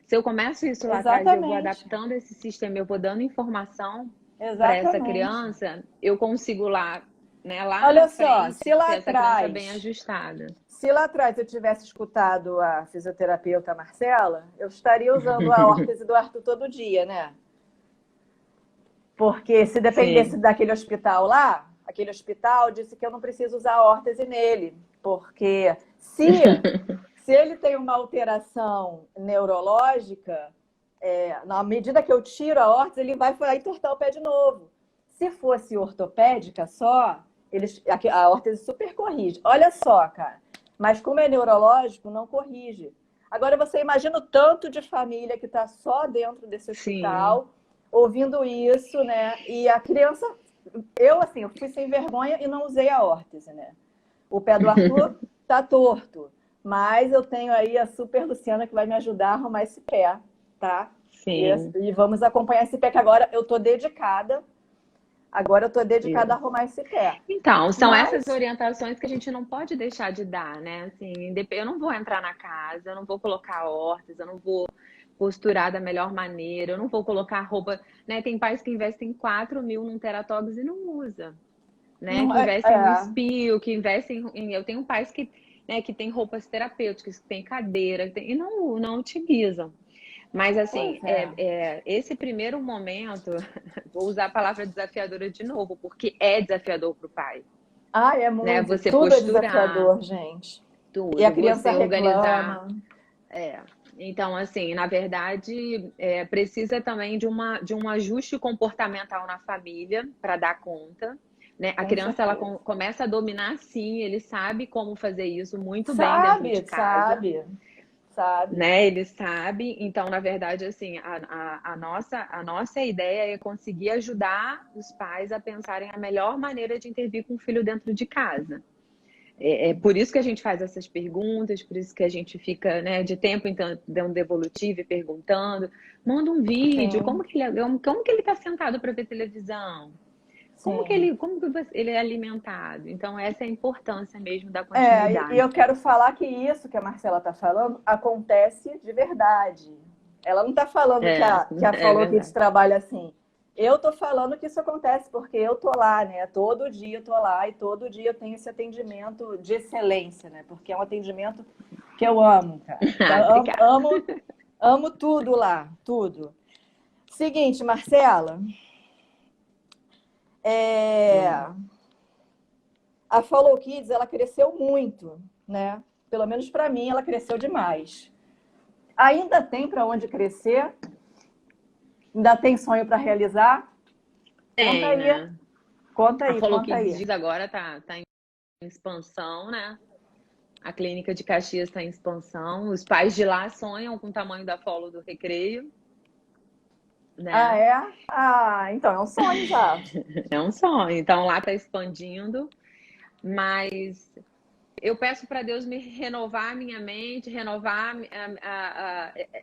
Se eu começo isso lá atrás, eu vou exatamente. adaptando esse sistema, eu vou dando informação para essa Exatamente. criança, eu consigo lá, né, lá na Olha só, frente, ter essa criança bem ajustada. se lá atrás eu tivesse escutado a fisioterapeuta Marcela, eu estaria usando a órtese do Arthur todo dia, né? Porque se dependesse Sim, daquele hospital lá, aquele hospital disse que eu não preciso usar órtese nele. Porque se ele tem uma alteração neurológica, na medida que eu tiro a órtese, ele vai entortar o pé de novo. Se fosse ortopédica só, a órtese super corrige. Olha só, cara. Mas como é neurológico, não corrige. Agora você imagina o tanto de família que está só dentro desse hospital, Sim. ouvindo isso, né? E a criança, eu fui sem vergonha e não usei a órtese, né? O pé do Arthur tá torto, mas eu tenho aí a super Luciana que vai me ajudar a arrumar esse pé, tá? Sim. E vamos acompanhar esse pé que agora eu tô dedicada. Agora eu tô dedicada a arrumar esse pé. Então, são essas Mas orientações que a gente não pode deixar de dar, né? Assim, eu não vou entrar na casa, eu não vou colocar hortas, eu não vou posturar da melhor maneira, eu não vou colocar roupa, né? Tem pais que investem 4 mil num Teratogs e não usa, né? não Que é, investem no espio, que investem em... Eu tenho pais que, né, que têm roupas terapêuticas, que têm cadeira, e não utilizam. Mas, assim, pois é. esse primeiro momento, vou usar a palavra desafiadora de novo, porque é desafiador para o pai, Ah, é né? muito. Você Tudo é posturar desafiador, gente. E a tudo, criança você organizar. reclama. É. Então, assim, na verdade, precisa também de um ajuste comportamental na família para dar conta. Né? A Com criança ela certeza. começa a dominar, sim, ele sabe como fazer isso muito bem dentro de Sabe, casa. sabe, sabe. Né? Ele sabe, então, na verdade, assim, a nossa ideia é conseguir ajudar os pais a pensarem a melhor maneira de intervir com o filho dentro de casa. É por isso que a gente faz essas perguntas, por isso que a gente fica, né, de tempo em tempo dando devolutivo e perguntando. Manda um vídeo, Sim, como que ele está sentado para ver televisão? sim. Como que ele é alimentado? Então, essa é a importância mesmo da E eu continuidade. quero falar que isso que a Marcela está falando acontece de verdade. Ela não está falando que É, que a é Falou Kids verdade. trabalha assim. Eu estou falando que isso acontece porque eu tô lá, né? Todo dia eu tô lá e todo dia eu tenho esse atendimento de excelência, né? Porque é um atendimento que eu amo, cara. Ah, Amo, obrigada. amo, amo tudo lá, tudo. Seguinte, Marcela, Hum. a Follow Kids ela cresceu muito, né? Pelo menos para mim, ela cresceu demais. Ainda tem para onde crescer? Ainda tem sonho para realizar? Conta Tem, aí, né? conta A aí, Follow conta Kids aí. diz agora tá em expansão, né? A clínica de Caxias está em expansão. Os pais de lá sonham com o tamanho da Follow do Recreio, Ah, né? é? Ah, então é um sonho já. É um sonho. Então lá está expandindo, mas eu peço para Deus me renovar a minha mente, renovar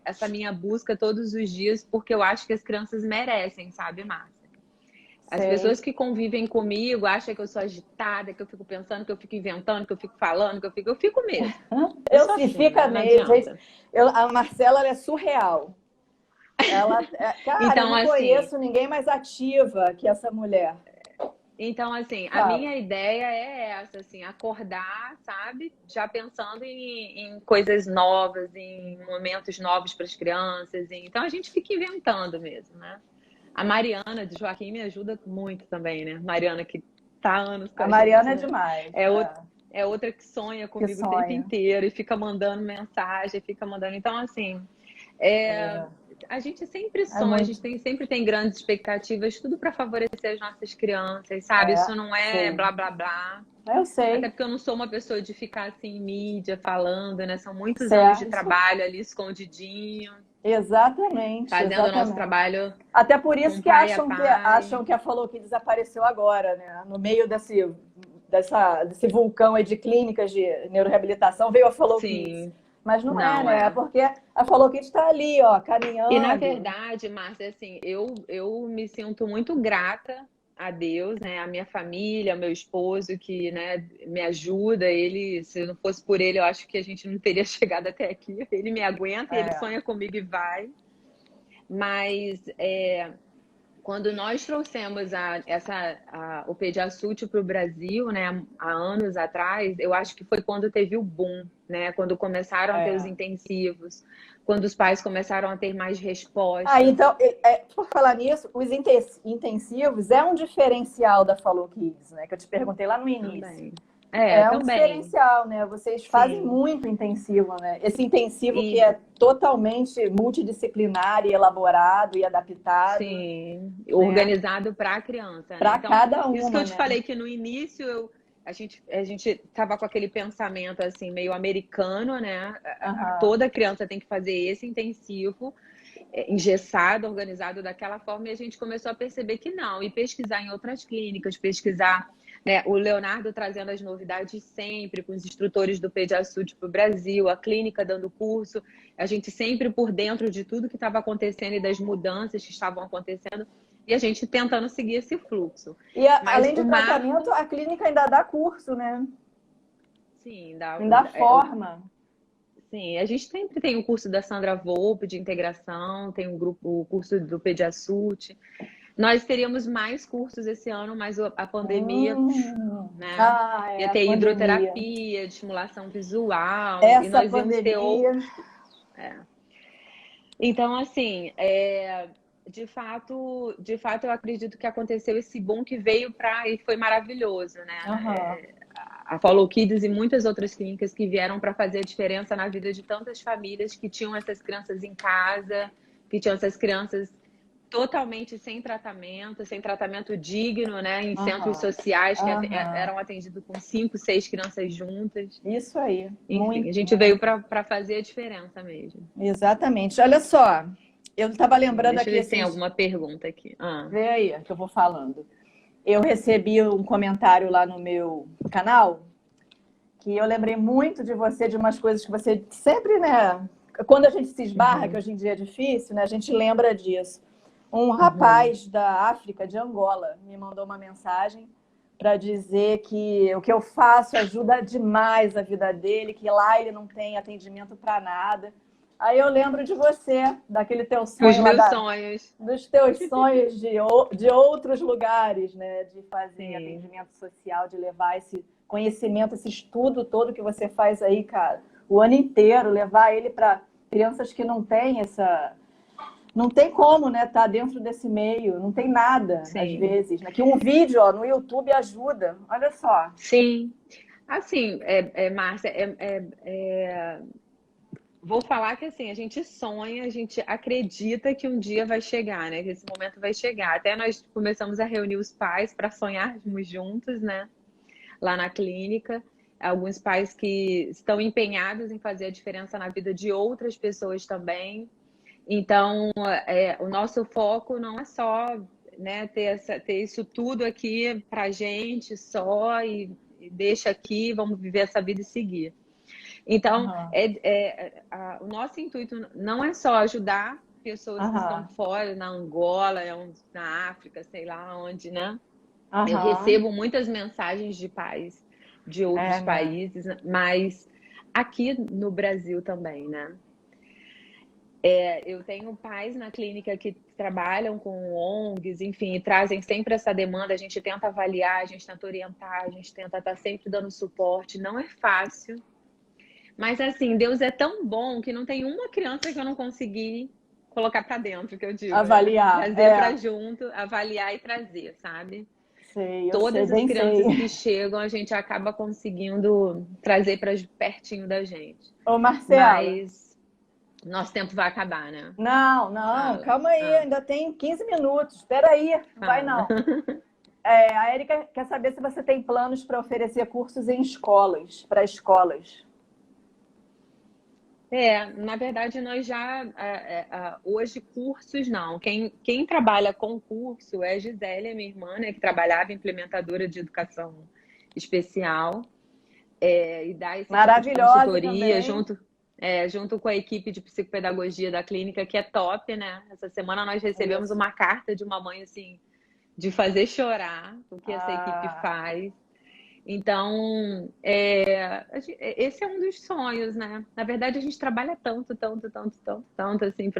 essa minha busca todos os dias, porque eu acho que as crianças merecem, sabe, Márcia? As pessoas Sei. que convivem comigo acham que eu sou agitada, que eu fico pensando, que eu fico inventando, que eu fico falando, eu fico mesmo. Eu Eu sou se assim, fica né? Não mesmo, gente. adianta. A Marcela ela é surreal. Cara, eu Então, não assim, conheço ninguém mais ativa que essa mulher. a Fala. minha ideia é essa, assim, acordar, sabe? Já pensando em coisas novas, em momentos novos para as crianças. Então, a gente fica inventando mesmo, né? A Mariana de Joaquim me ajuda muito também, né? Mariana que tá há anos com A a gente, Mariana é né? demais. É, é outra que sonha Que comigo o tempo sonha. inteiro e fica mandando mensagem, fica mandando. Então, assim, é, É, a gente sempre é sonha, muito. sempre tem grandes expectativas, tudo para favorecer as nossas crianças, sabe? É, Isso não é sei. blá blá blá. Eu Até sei. porque eu não sou uma pessoa de ficar assim em mídia falando, né? São muitos anos de Certo. trabalho ali escondidinho, Exatamente, fazendo o nosso exatamente. trabalho Até por com isso que pai a acham pai. que a Falou que desapareceu agora, né? No meio desse vulcão aí de clínicas de neuroreabilitação, veio a Follow Kids. Sim, Mas não é, não né? É é. porque a Follow Kids está ali, ó, E na caminhando. verdade, Márcia, assim, eu me sinto muito grata a Deus, né, a minha família, ao meu esposo que, né, me ajuda. Ele, se não fosse por ele, eu acho que a gente não teria chegado até aqui. Ele me aguenta e ele É. sonha comigo e vai. Mas quando nós trouxemos o Pediasútil para o Brasil, né, há anos atrás, eu acho que foi quando teve o boom, né, quando começaram a ter os É. intensivos, quando os pais começaram a ter mais Ah, resposta. então, por falar nisso, os intensivos é um diferencial da Follow Kids, né? Que eu te perguntei lá no início. Também. É um Também. diferencial, né? Vocês fazem Sim. muito intensivo, né? Esse intensivo que E é totalmente multidisciplinar e elaborado e adaptado, sim, né? organizado para a criança, né? Para Então, cada isso que eu uma, te né? falei que no início a gente estava com aquele pensamento assim meio americano, né? Toda criança tem que fazer esse intensivo, engessado, organizado daquela forma, e a gente começou a perceber que não, e pesquisar em outras clínicas, pesquisar, né? O Leonardo trazendo as novidades sempre, com os instrutores do Pediasud para o Brasil, a clínica dando curso, a gente sempre por dentro de tudo que estava acontecendo e das mudanças que estavam acontecendo, e a gente tentando seguir esse fluxo. E além de tratamento, a clínica ainda dá curso, né? Sim, ainda forma. Sim, a gente sempre tem o curso da Sandra Volpe de integração, tem o curso do Pediasud. Nós teríamos mais cursos esse ano, mas a pandemia, né? Ia ter hidroterapia, de estimulação visual. Essa e nós pandemia... íamos ter Então, assim, de fato, eu acredito que aconteceu esse boom que veio e foi maravilhoso, né? A Follow Kids e muitas outras clínicas que vieram para fazer a diferença na vida de tantas famílias que tinham essas crianças em casa, que tinham essas crianças totalmente sem tratamento digno, né? Em centros sociais que eram atendidos com 5, 6 crianças juntas. Isso aí. Enfim, a gente veio para fazer a diferença mesmo. Exatamente. Olha só, eu estava lembrando aqui... Deixa eu ver se tem alguma pergunta aqui. Vê aí, que eu vou falando. Eu recebi um comentário lá no meu canal que eu lembrei muito de você, de umas coisas que você sempre, né? Quando a gente se esbarra, que hoje em dia é difícil, né? A gente lembra disso. Um rapaz da África, de Angola, me mandou uma mensagem para dizer que o que eu faço ajuda demais a vida dele, que lá ele não tem atendimento para nada. Aí eu lembro de você, daquele teu sonho. Os meus sonhos. Dos teus sonhos de outros lugares, né? De fazer atendimento social, de levar esse conhecimento, esse estudo todo que você faz aí, cara, o ano inteiro, levar ele para crianças que não têm essa... Não tem como, né? Tá dentro desse meio, não tem nada, às vezes. Né? Que um vídeo no YouTube ajuda. Olha só. Sim. Assim, Márcia, vou falar que assim, a gente sonha, a gente acredita que um dia vai chegar, né? Que esse momento vai chegar. Até nós começamos a reunir os pais para sonharmos juntos, né? Lá na clínica. Alguns pais que estão empenhados em fazer a diferença na vida de outras pessoas também. Então, o nosso foco não é só, né, ter isso tudo aqui para a gente só e deixa aqui, vamos viver essa vida e seguir. Então, o nosso intuito não é só ajudar pessoas que estão fora, na Angola, na África, sei lá onde, né? Eu recebo muitas mensagens de pais de outros países, mas aqui no Brasil também, né? Eu tenho pais na clínica que trabalham com ONGs, enfim, e trazem sempre essa demanda. A gente tenta avaliar, a gente tenta orientar, a gente tenta estar sempre dando suporte. Não é fácil, mas assim, Deus é tão bom que não tem uma criança que eu não consegui colocar para dentro, que eu digo. Avaliar. Né? Trazer para junto, avaliar e trazer, sabe? Todas as crianças que chegam, a gente acaba conseguindo trazer para pertinho da gente. Ô, Marcela. Mas nosso tempo vai acabar, né? Não, calma aí, ainda tem 15 minutos. Espera aí, vai não. A Érica quer saber se você tem planos para oferecer cursos em escolas, para escolas. Na verdade, nós já, hoje, cursos não. Quem trabalha com curso é a Gisele, minha irmã, né, que trabalhava implementadora de educação especial, e dá esse tipo de consultoria junto com a equipe de psicopedagogia da clínica, que é top, né? Essa semana nós recebemos uma carta de uma mãe, assim, de fazer chorar o que essa equipe faz. Então, esse é um dos sonhos, né? Na verdade, a gente trabalha tanto, assim,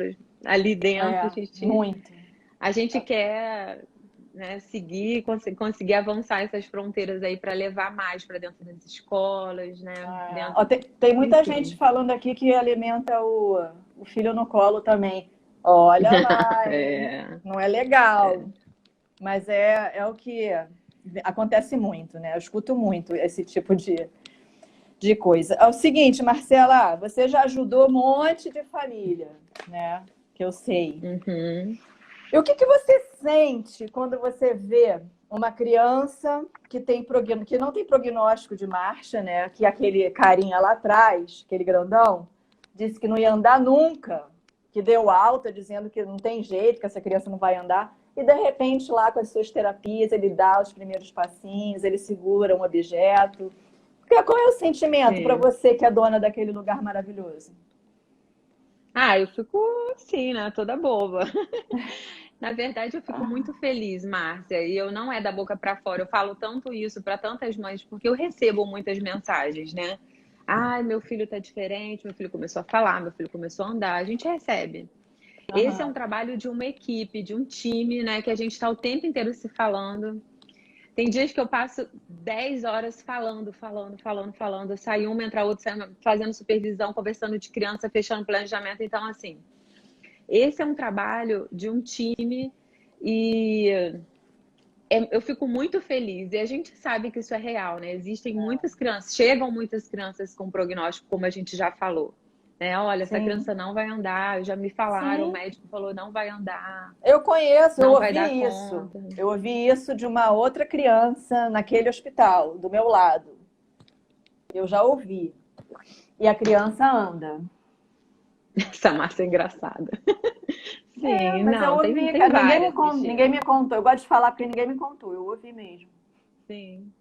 ali dentro. Muito. A gente quer, né, seguir, conseguir avançar essas fronteiras aí para levar mais para dentro das escolas, né? Tem muita gente falando aqui que alimenta o filho no colo também. Olha lá, não é legal. Mas é o que acontece muito, né? Eu escuto muito esse tipo de coisa. É o seguinte, Marcela, você já ajudou um monte de família, né? Que eu sei. E o que você sente quando você vê uma criança que não tem prognóstico de marcha, né? Que aquele carinha lá atrás, aquele grandão, disse que não ia andar nunca, que deu alta dizendo que não tem jeito, que essa criança não vai andar. E de repente, lá com as suas terapias, ele dá os primeiros passinhos, ele segura um objeto. Qual é o sentimento para você que é dona daquele lugar maravilhoso? Eu fico assim, né? Toda boba. Na verdade, eu fico muito feliz, Márcia, e eu não é da boca para fora. Eu falo tanto isso para tantas mães, porque eu recebo muitas mensagens, né? Ai, meu filho tá diferente, meu filho começou a falar, meu filho começou a andar. A gente recebe. Esse é um trabalho de uma equipe, de um time, né? Que a gente está o tempo inteiro se falando. Tem dias que eu passo 10 horas falando. Sai uma, entra outra, fazendo supervisão, conversando de criança, fechando planejamento. Então, assim, esse é um trabalho de um time e eu fico muito feliz. E a gente sabe que isso é real, né? Existem muitas crianças, chegam muitas crianças com prognóstico, como a gente já falou. Né? Olha, essa criança não vai andar, já me falaram, o médico falou, não vai andar. Eu conheço, eu ouvi isso. Conta. Eu ouvi isso de uma outra criança naquele hospital, do meu lado. Eu já ouvi. E a criança anda. Essa Márcia é engraçada. Sim, mas não, eu ouvi, tem ninguém me contou. Eu gosto de falar porque ninguém me contou. Eu ouvi mesmo. Sim.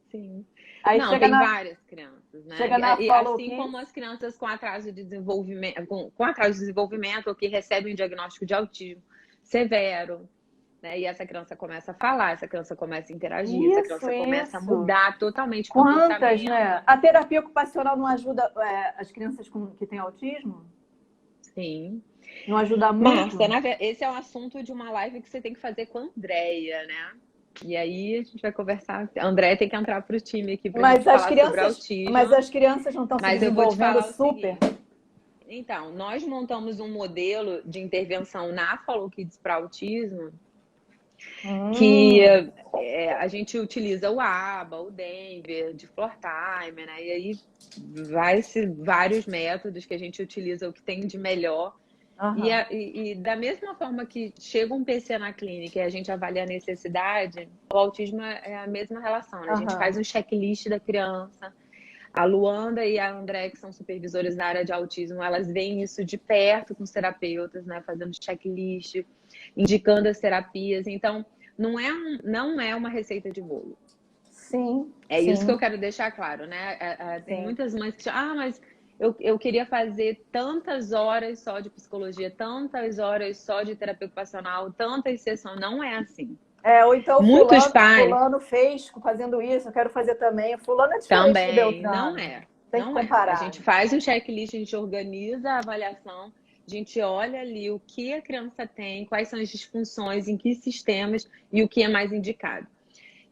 Aí não, tem várias crianças, né? Chega na assim como as crianças com atraso de desenvolvimento, com atraso de desenvolvimento ou que recebem um diagnóstico de autismo severo, né? E essa criança começa a falar, essa criança começa a interagir, essa criança começa a mudar totalmente o comportamento. Né? A terapia ocupacional não ajuda as crianças que têm autismo? Sim. Não ajuda muito? Márcia, esse é um assunto de uma live que você tem que fazer com a Andréia, né? E aí a gente vai conversar. A Andréia tem que entrar para o time aqui para gente falar sobre autismo. Mas as crianças não estão se desenvolvendo super? Então, nós montamos um modelo de intervenção na Follow Kids para autismo que a gente utiliza o ABA, o Denver, de Floor Time, né? E aí vários métodos que a gente utiliza, o que tem de melhor. E da mesma forma que chega um PC na clínica e a gente avalia a necessidade, o autismo é a mesma relação, né? A gente faz um checklist da criança. A Luanda e a André, que são supervisores na área de autismo, elas veem isso de perto com os terapeutas, né? Fazendo checklist, indicando as terapias. Então, não é uma receita de bolo. Sim. Isso que eu quero deixar claro, né? Tem muitas mães que mas eu queria fazer tantas horas só de psicologia, tantas horas só de terapia ocupacional, tantas sessões. Não é assim. Ou então fulano fez fazendo isso, eu quero fazer também. Fulano é diferente também, de Beltrano. Não é. Tem que comparar. A gente faz um checklist, a gente organiza a avaliação, a gente olha ali o que a criança tem, quais são as disfunções, em que sistemas e o que é mais indicado.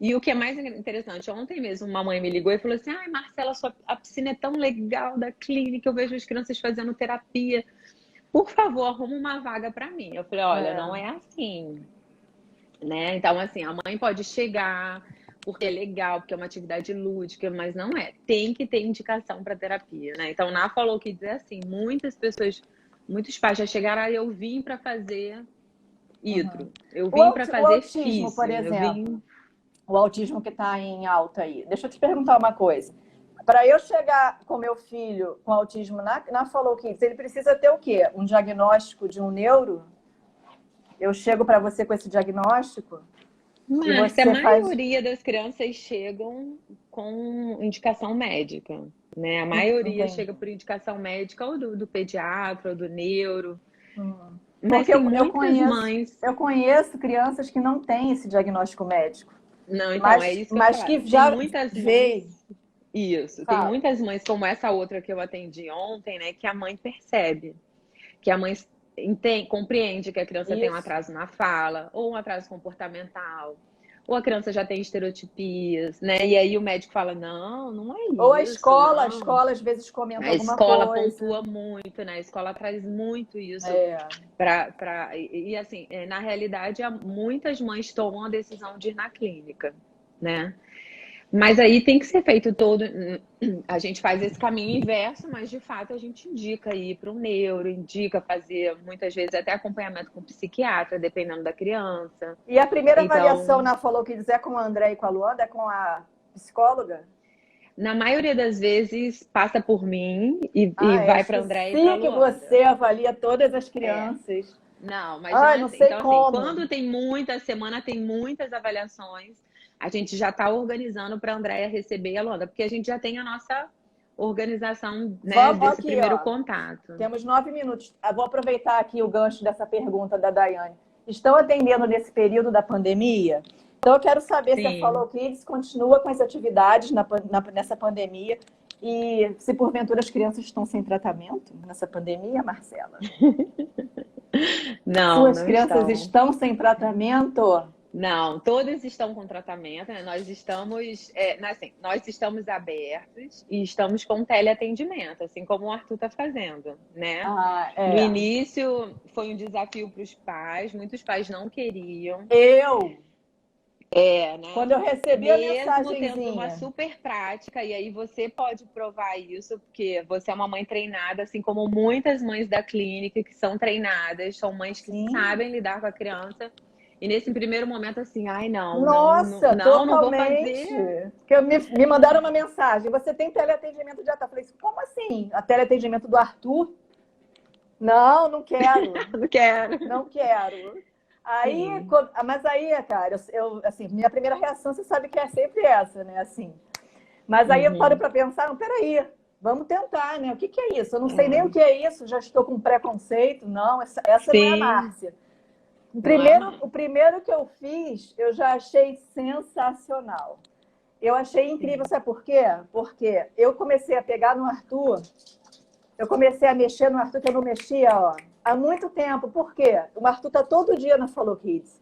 E o que é mais interessante, ontem mesmo uma mãe me ligou e falou assim, Marcela, a piscina é tão legal da clínica, eu vejo as crianças fazendo terapia. Por favor, arruma uma vaga para mim. Eu falei, olha, não é assim. Né? Então, assim, a mãe pode chegar porque é legal, porque é uma atividade lúdica, mas não é. Tem que ter indicação para terapia, né? Então, na Follow Kids é assim, muitos pais já chegaram, eu vim para fazer hidro, eu vim para fazer físico, por exemplo, o autismo que está em alta aí. Deixa eu te perguntar uma coisa. Para eu chegar com meu filho com autismo na Follow Kids, ele precisa ter o quê? Um diagnóstico de um neuro? Eu chego para você com esse diagnóstico? Márcia, a maioria das crianças chegam com indicação médica, né? A maioria chega por indicação médica ou do pediatra ou do neuro. Mas porque eu conheço crianças que não têm esse diagnóstico médico. Não, então é isso que mas que já veio. Isso, tem muitas mães como essa outra que eu atendi ontem, né? Que a mãe percebe, que a mãe compreende que a criança tem um atraso na fala, ou um atraso comportamental, ou a criança já tem estereotipias, né? E aí o médico fala, não é isso. Ou a escola às vezes comenta alguma coisa. A escola pontua muito, né? A escola traz muito isso. E assim, na realidade, muitas mães tomam a decisão de ir na clínica, né? Mas aí tem que ser feito todo. A gente faz esse caminho inverso, mas de fato a gente indica ir para um neuro, indica fazer muitas vezes até acompanhamento com psiquiatra, dependendo da criança. E a primeira avaliação Então, na Follow Kids é com a André e com a Luanda? É com a psicóloga? na maioria das vezes passa por mim e Ah, é. vai para André e para Esqueci que Luanda. você avalia todas as É. crianças. Não, mas não Ai, é não assim. sei Então, assim, como. quando tem muita semana, tem muitas avaliações, a gente já está organizando para a Andréia receber a Luanda, porque a gente já tem a nossa organização, né, Vamos desse aqui, primeiro ó. contato. Temos 9 minutos. Eu vou aproveitar aqui o gancho dessa pergunta da Daiane. Estão atendendo nesse período da pandemia? Então, eu quero saber se a Sim. Follow Kids continua com as atividades nessa pandemia e se porventura as crianças estão sem tratamento nessa pandemia, Marcela. Não, Suas não crianças estão. estão sem tratamento? Não, todas estão com tratamento, né? Nós estamos abertos e estamos com teleatendimento, assim como o Arthur está fazendo, né? Ah, No é. início foi um desafio para os pais, muitos pais não queriam. Eu, Né? quando eu recebi a Mesmo tendo uma mensagenzinha, super prática, e aí você pode provar isso, porque você é uma mãe treinada, assim como muitas mães da clínica que são treinadas, são mães que sim, sabem lidar com a criança. E nesse primeiro momento, assim, ai, não, não, não, nossa, não, não vou fazer. totalmente. Que me mandaram uma mensagem. Você tem teleatendimento de Arthur? Eu falei assim, como assim? A teleatendimento do Arthur? Não, não quero. Não quero. Não quero. Aí, Sim. mas aí, cara, assim, minha primeira reação, você sabe que é sempre essa, né? Assim. Mas aí eu paro Uhum. para pensar, não, peraí, vamos tentar, né? O que é isso? Eu não sei nem o É. que é isso, já estou com preconceito. Não, essa não é a Sim, Márcia. não é mais. O primeiro que eu fiz, eu já achei sensacional. Eu achei incrível, Sim, sabe por quê? Porque eu comecei a pegar no Arthur, eu comecei a mexer no Arthur, que eu não mexia, ó, há muito tempo. Por quê? O Arthur tá todo dia na Follow Kids.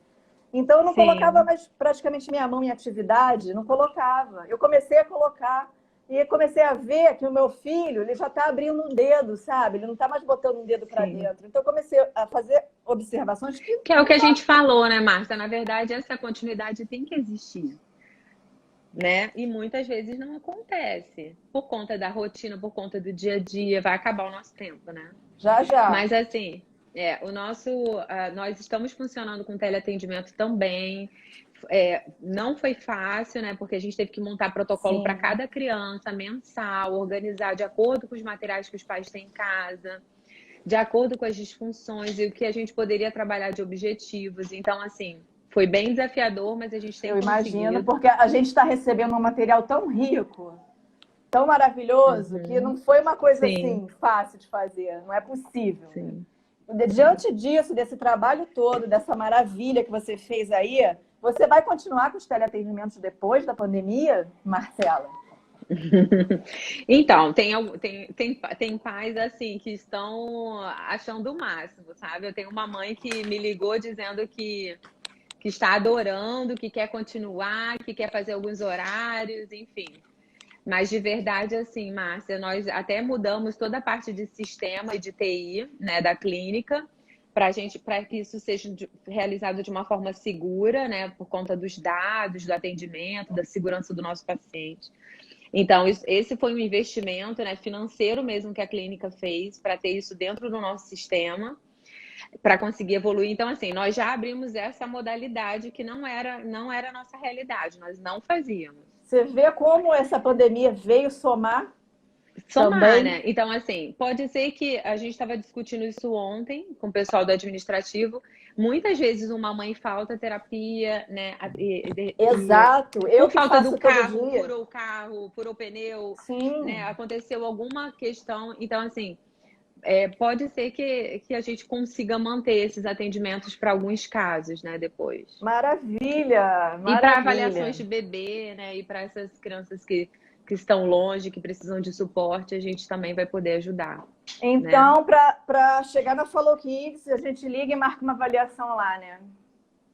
Então eu não colocava sim. mais praticamente minha mão em atividade, não colocava. Eu comecei a colocar e comecei a ver que o meu filho, ele já está abrindo um dedo, sabe? Ele não está mais botando um dedo para Sim. dentro. Então eu comecei a fazer observações que Que é o que a gente falou, né, Márcia? Na verdade, essa continuidade tem que existir, né? E muitas vezes não acontece por conta da rotina, por conta do dia a dia, vai acabar o nosso tempo, né? já já. Mas assim, nós estamos funcionando com teleatendimento também. Não foi fácil, né? Porque a gente teve que montar protocolo para Sim. cada criança mensal, organizar de acordo com os materiais que os pais têm em casa, de acordo com as disfunções e o que a gente poderia trabalhar de objetivos. Então, assim, foi bem desafiador, mas a gente tem Eu imagino, conseguido. porque a gente está recebendo um material tão rico, tão maravilhoso, que não Uhum. foi uma coisa Sim, assim fácil de fazer. Não é possível. sim, sim. Diante disso, desse trabalho todo, dessa maravilha que você fez aí, você vai continuar com os teleatendimentos depois da pandemia, Marcela? Então, tem pais assim que estão achando o máximo, sabe? Eu tenho uma mãe que me ligou dizendo que está adorando, que quer continuar, que quer fazer alguns horários, enfim. Mas de verdade, assim, Márcia, nós até mudamos toda a parte de sistema e de TI, né, da clínica, para que isso seja realizado de uma forma segura, né, por conta dos dados, do atendimento, da segurança do nosso paciente. Então, esse foi um investimento, né, financeiro mesmo que a clínica fez para ter isso dentro do nosso sistema, para conseguir evoluir. Então, assim, nós já abrimos essa modalidade que não era a nossa realidade, nós não fazíamos. Você vê como essa pandemia veio somar Somar, também? né? Então, assim, pode ser que a gente estava discutindo isso ontem com o pessoal do administrativo. Muitas vezes uma mãe falta terapia, né? E Exato, eu por que falta do faço todo carro, dia. furou o carro, furou o pneu, né? Sim, Aconteceu alguma questão. Então, assim, pode ser que a gente consiga manter esses atendimentos para alguns casos, né? Depois. maravilha, E para maravilha. avaliações de bebê, né? E para essas crianças que estão longe, que precisam de suporte, a gente também vai poder ajudar, né? Então, para chegar na Follow Kids, a gente liga e marca uma avaliação lá, né?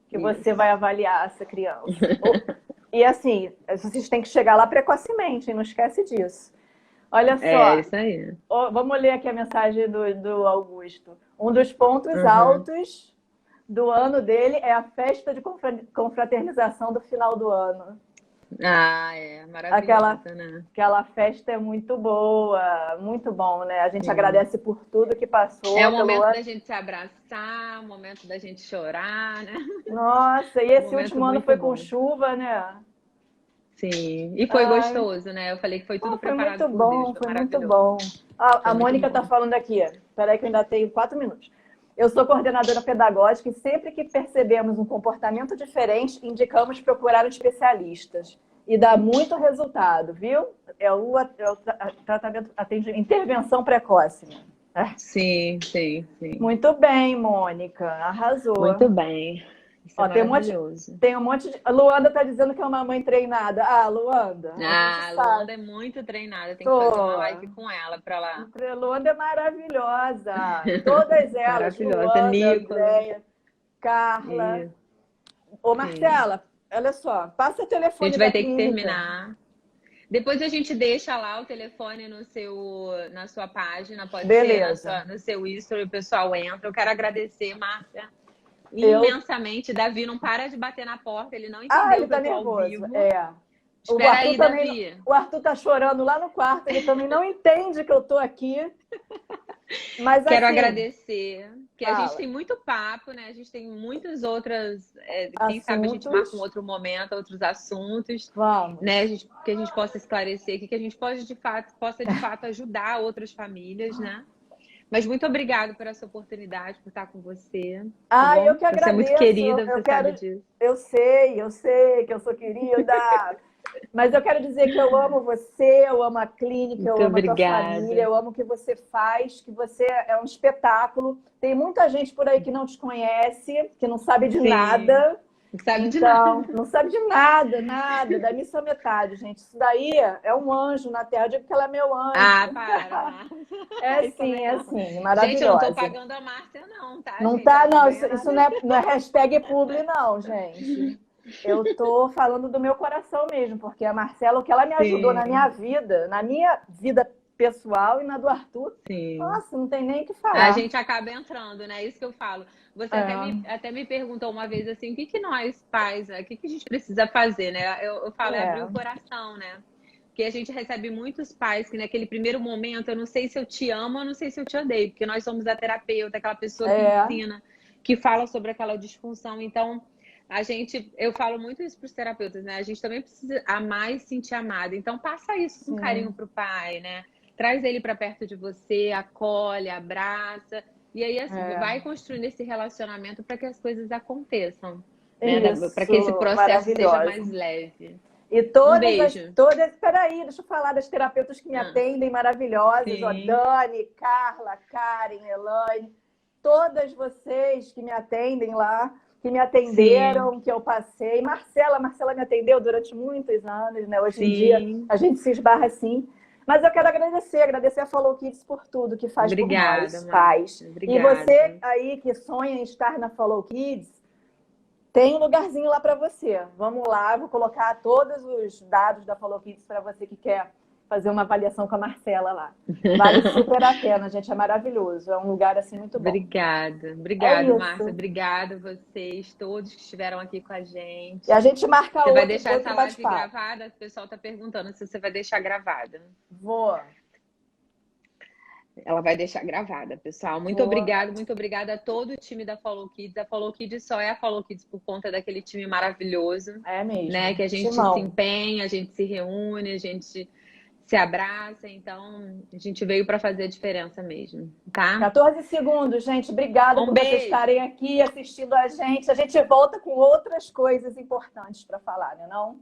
Que você Isso. vai avaliar essa criança. E assim, vocês têm que chegar lá precocemente, não esquece disso. Olha É só, isso aí. vamos ler aqui a mensagem do Augusto. Um dos pontos Uhum. altos do ano dele é a festa de confraternização do final do ano. Ah, é Aquela, maravilhosa, né? aquela festa é muito boa, muito bom, né? A gente Sim. agradece por tudo que É passou, o pelo momento ano. da gente se abraçar, o momento da gente chorar, né? Nossa, e Um esse momento último ano muito foi com bom. chuva, né? Sim. E foi Ai, gostoso, né? Eu falei que foi pô, tudo preparado por Deus, foi foi muito maravilhoso. bom. A Foi muito Mônica está bom. falando aqui. Peraí que eu ainda tenho 4 minutos. Eu sou coordenadora pedagógica e sempre que percebemos um comportamento diferente, indicamos procurar especialistas. E dá muito resultado, viu? É o tratamento, intervenção precoce. Né? É. Sim, sim, sim. Muito bem, Mônica. Arrasou. Muito bem. Isso é Ó, maravilhoso. tem um monte de. A Luanda está dizendo que é uma mãe treinada. Ah, Luanda, a gente Ah, a sabe. Luanda é muito treinada, tem que fazer uma live Tô. com ela pra lá. Luanda é maravilhosa. Todas elas, Maravilhosa. Luanda, Nicolas. Andréia, Carla. E, Ô, sim. Marcela, olha só, passa o A gente telefone vai da ter que clínica. terminar. Depois a gente deixa lá o telefone no seu, na sua página, pode ser Beleza. no seu history, o pessoal entra. Eu quero agradecer, Márcia, Eu. imensamente. Davi não para de bater na porta, ele não Ah, entendeu ele que eu tá tô ao nervoso. vivo. É. O Espera Arthur aí, também. Davi. O Arthur tá chorando lá no quarto, ele também não entende que eu tô aqui. Mas Quero assim, agradecer, que a gente fala. tem muito papo, né? A gente tem muitas outras, quem sabe a gente marca um Assuntos, outro momento, outros assuntos, né? vamos. Que a gente possa esclarecer aqui, que a gente pode de fato, possa de fato ajudar outras famílias, né? Mas muito obrigada por essa oportunidade, por estar com você, tá Ah, eu bom? que Você é muito agradeço. querida, Eu você sabe quero. disso. Eu sei que eu sou querida. Mas eu quero dizer que eu amo você, eu amo a clínica, eu Muito amo a tua família, obrigada. eu amo o que você faz, que você é um espetáculo. Tem muita gente por aí que não te conhece, que não sabe de Sim, nada. não sabe de nada. Então, não sabe de nada, nada. Da missa metade, gente. Isso daí é um anjo na Terra. Eu digo que ela é meu anjo. Ah, para, Márcia. Isso também É não. assim, Gente, eu não tô maravilhosa. pagando a Márcia, não, tá, Não gente? tá, Ela não não. ganha Isso nada. não é hashtag publi, não, gente. Eu tô falando do meu coração mesmo, porque a Marcela, o que ela me ajudou Sim, na minha vida pessoal e na do Arthur, sim. nossa, não tem nem o que A falar. gente acaba entrando, né? Isso que eu falo. Você É, até me perguntou uma vez assim, o que que nós pais, o que que a gente precisa fazer, né? Eu falo, é abrir o é, coração, né? Porque a gente recebe muitos pais que naquele primeiro momento, eu não sei se eu te amo, eu não sei se eu te odeio, porque nós somos a terapeuta, aquela pessoa que é, ensina, que fala sobre aquela disfunção. Então, eu falo muito isso para os terapeutas, né? A gente também precisa amar e se sentir amado. Então, passa isso com carinho sim, pro pai, né? Traz ele para perto de você, acolhe, abraça. E aí, assim, é. vai construindo esse relacionamento para que as coisas aconteçam, né? Para que esse Isso, processo seja mais maravilhosa. leve. E Um beijo. peraí, deixa eu falar das terapeutas que me Ah, atendem, maravilhosas, ó, sim, Dani, Carla, Karen, Elaine, todas vocês que me atendem lá, que me sim, atenderam, que eu passei. Marcela me atendeu durante muitos anos, né? Hoje em dia sim. a gente se esbarra assim. Mas eu quero agradecer a Follow Kids por tudo que faz por Obrigada, nós, faz. Márcia. E você Obrigada. aí que sonha em estar na Follow Kids, tem um lugarzinho lá para você. Vamos lá, vou colocar todos os dados da Follow Kids para você que quer fazer uma avaliação com a Marcela lá. Vale super a pena, gente, é maravilhoso. É um lugar assim muito bom. Obrigada, É obrigada, Márcia. isso. Obrigada a vocês, todos que estiveram aqui com a E a gente. gente marca Você vai deixar outro essa live bate-papo. gravada? O pessoal está perguntando se você vai deixar gravada. Vou, Ela vai deixar gravada, pessoal. vou. Muito obrigada a todo o time da Follow Kids. A Follow Kids só é a Follow Kids por conta daquele time maravilhoso, É né? mesmo. Que a gente se Timão. empenha, a gente se reúne, a gente se abraça. Então, a gente veio para fazer a diferença mesmo, tá? 14 segundos, gente. Obrigada Um por vocês beijo. estarem aqui assistindo a gente. A gente volta com outras coisas importantes para falar, né, não?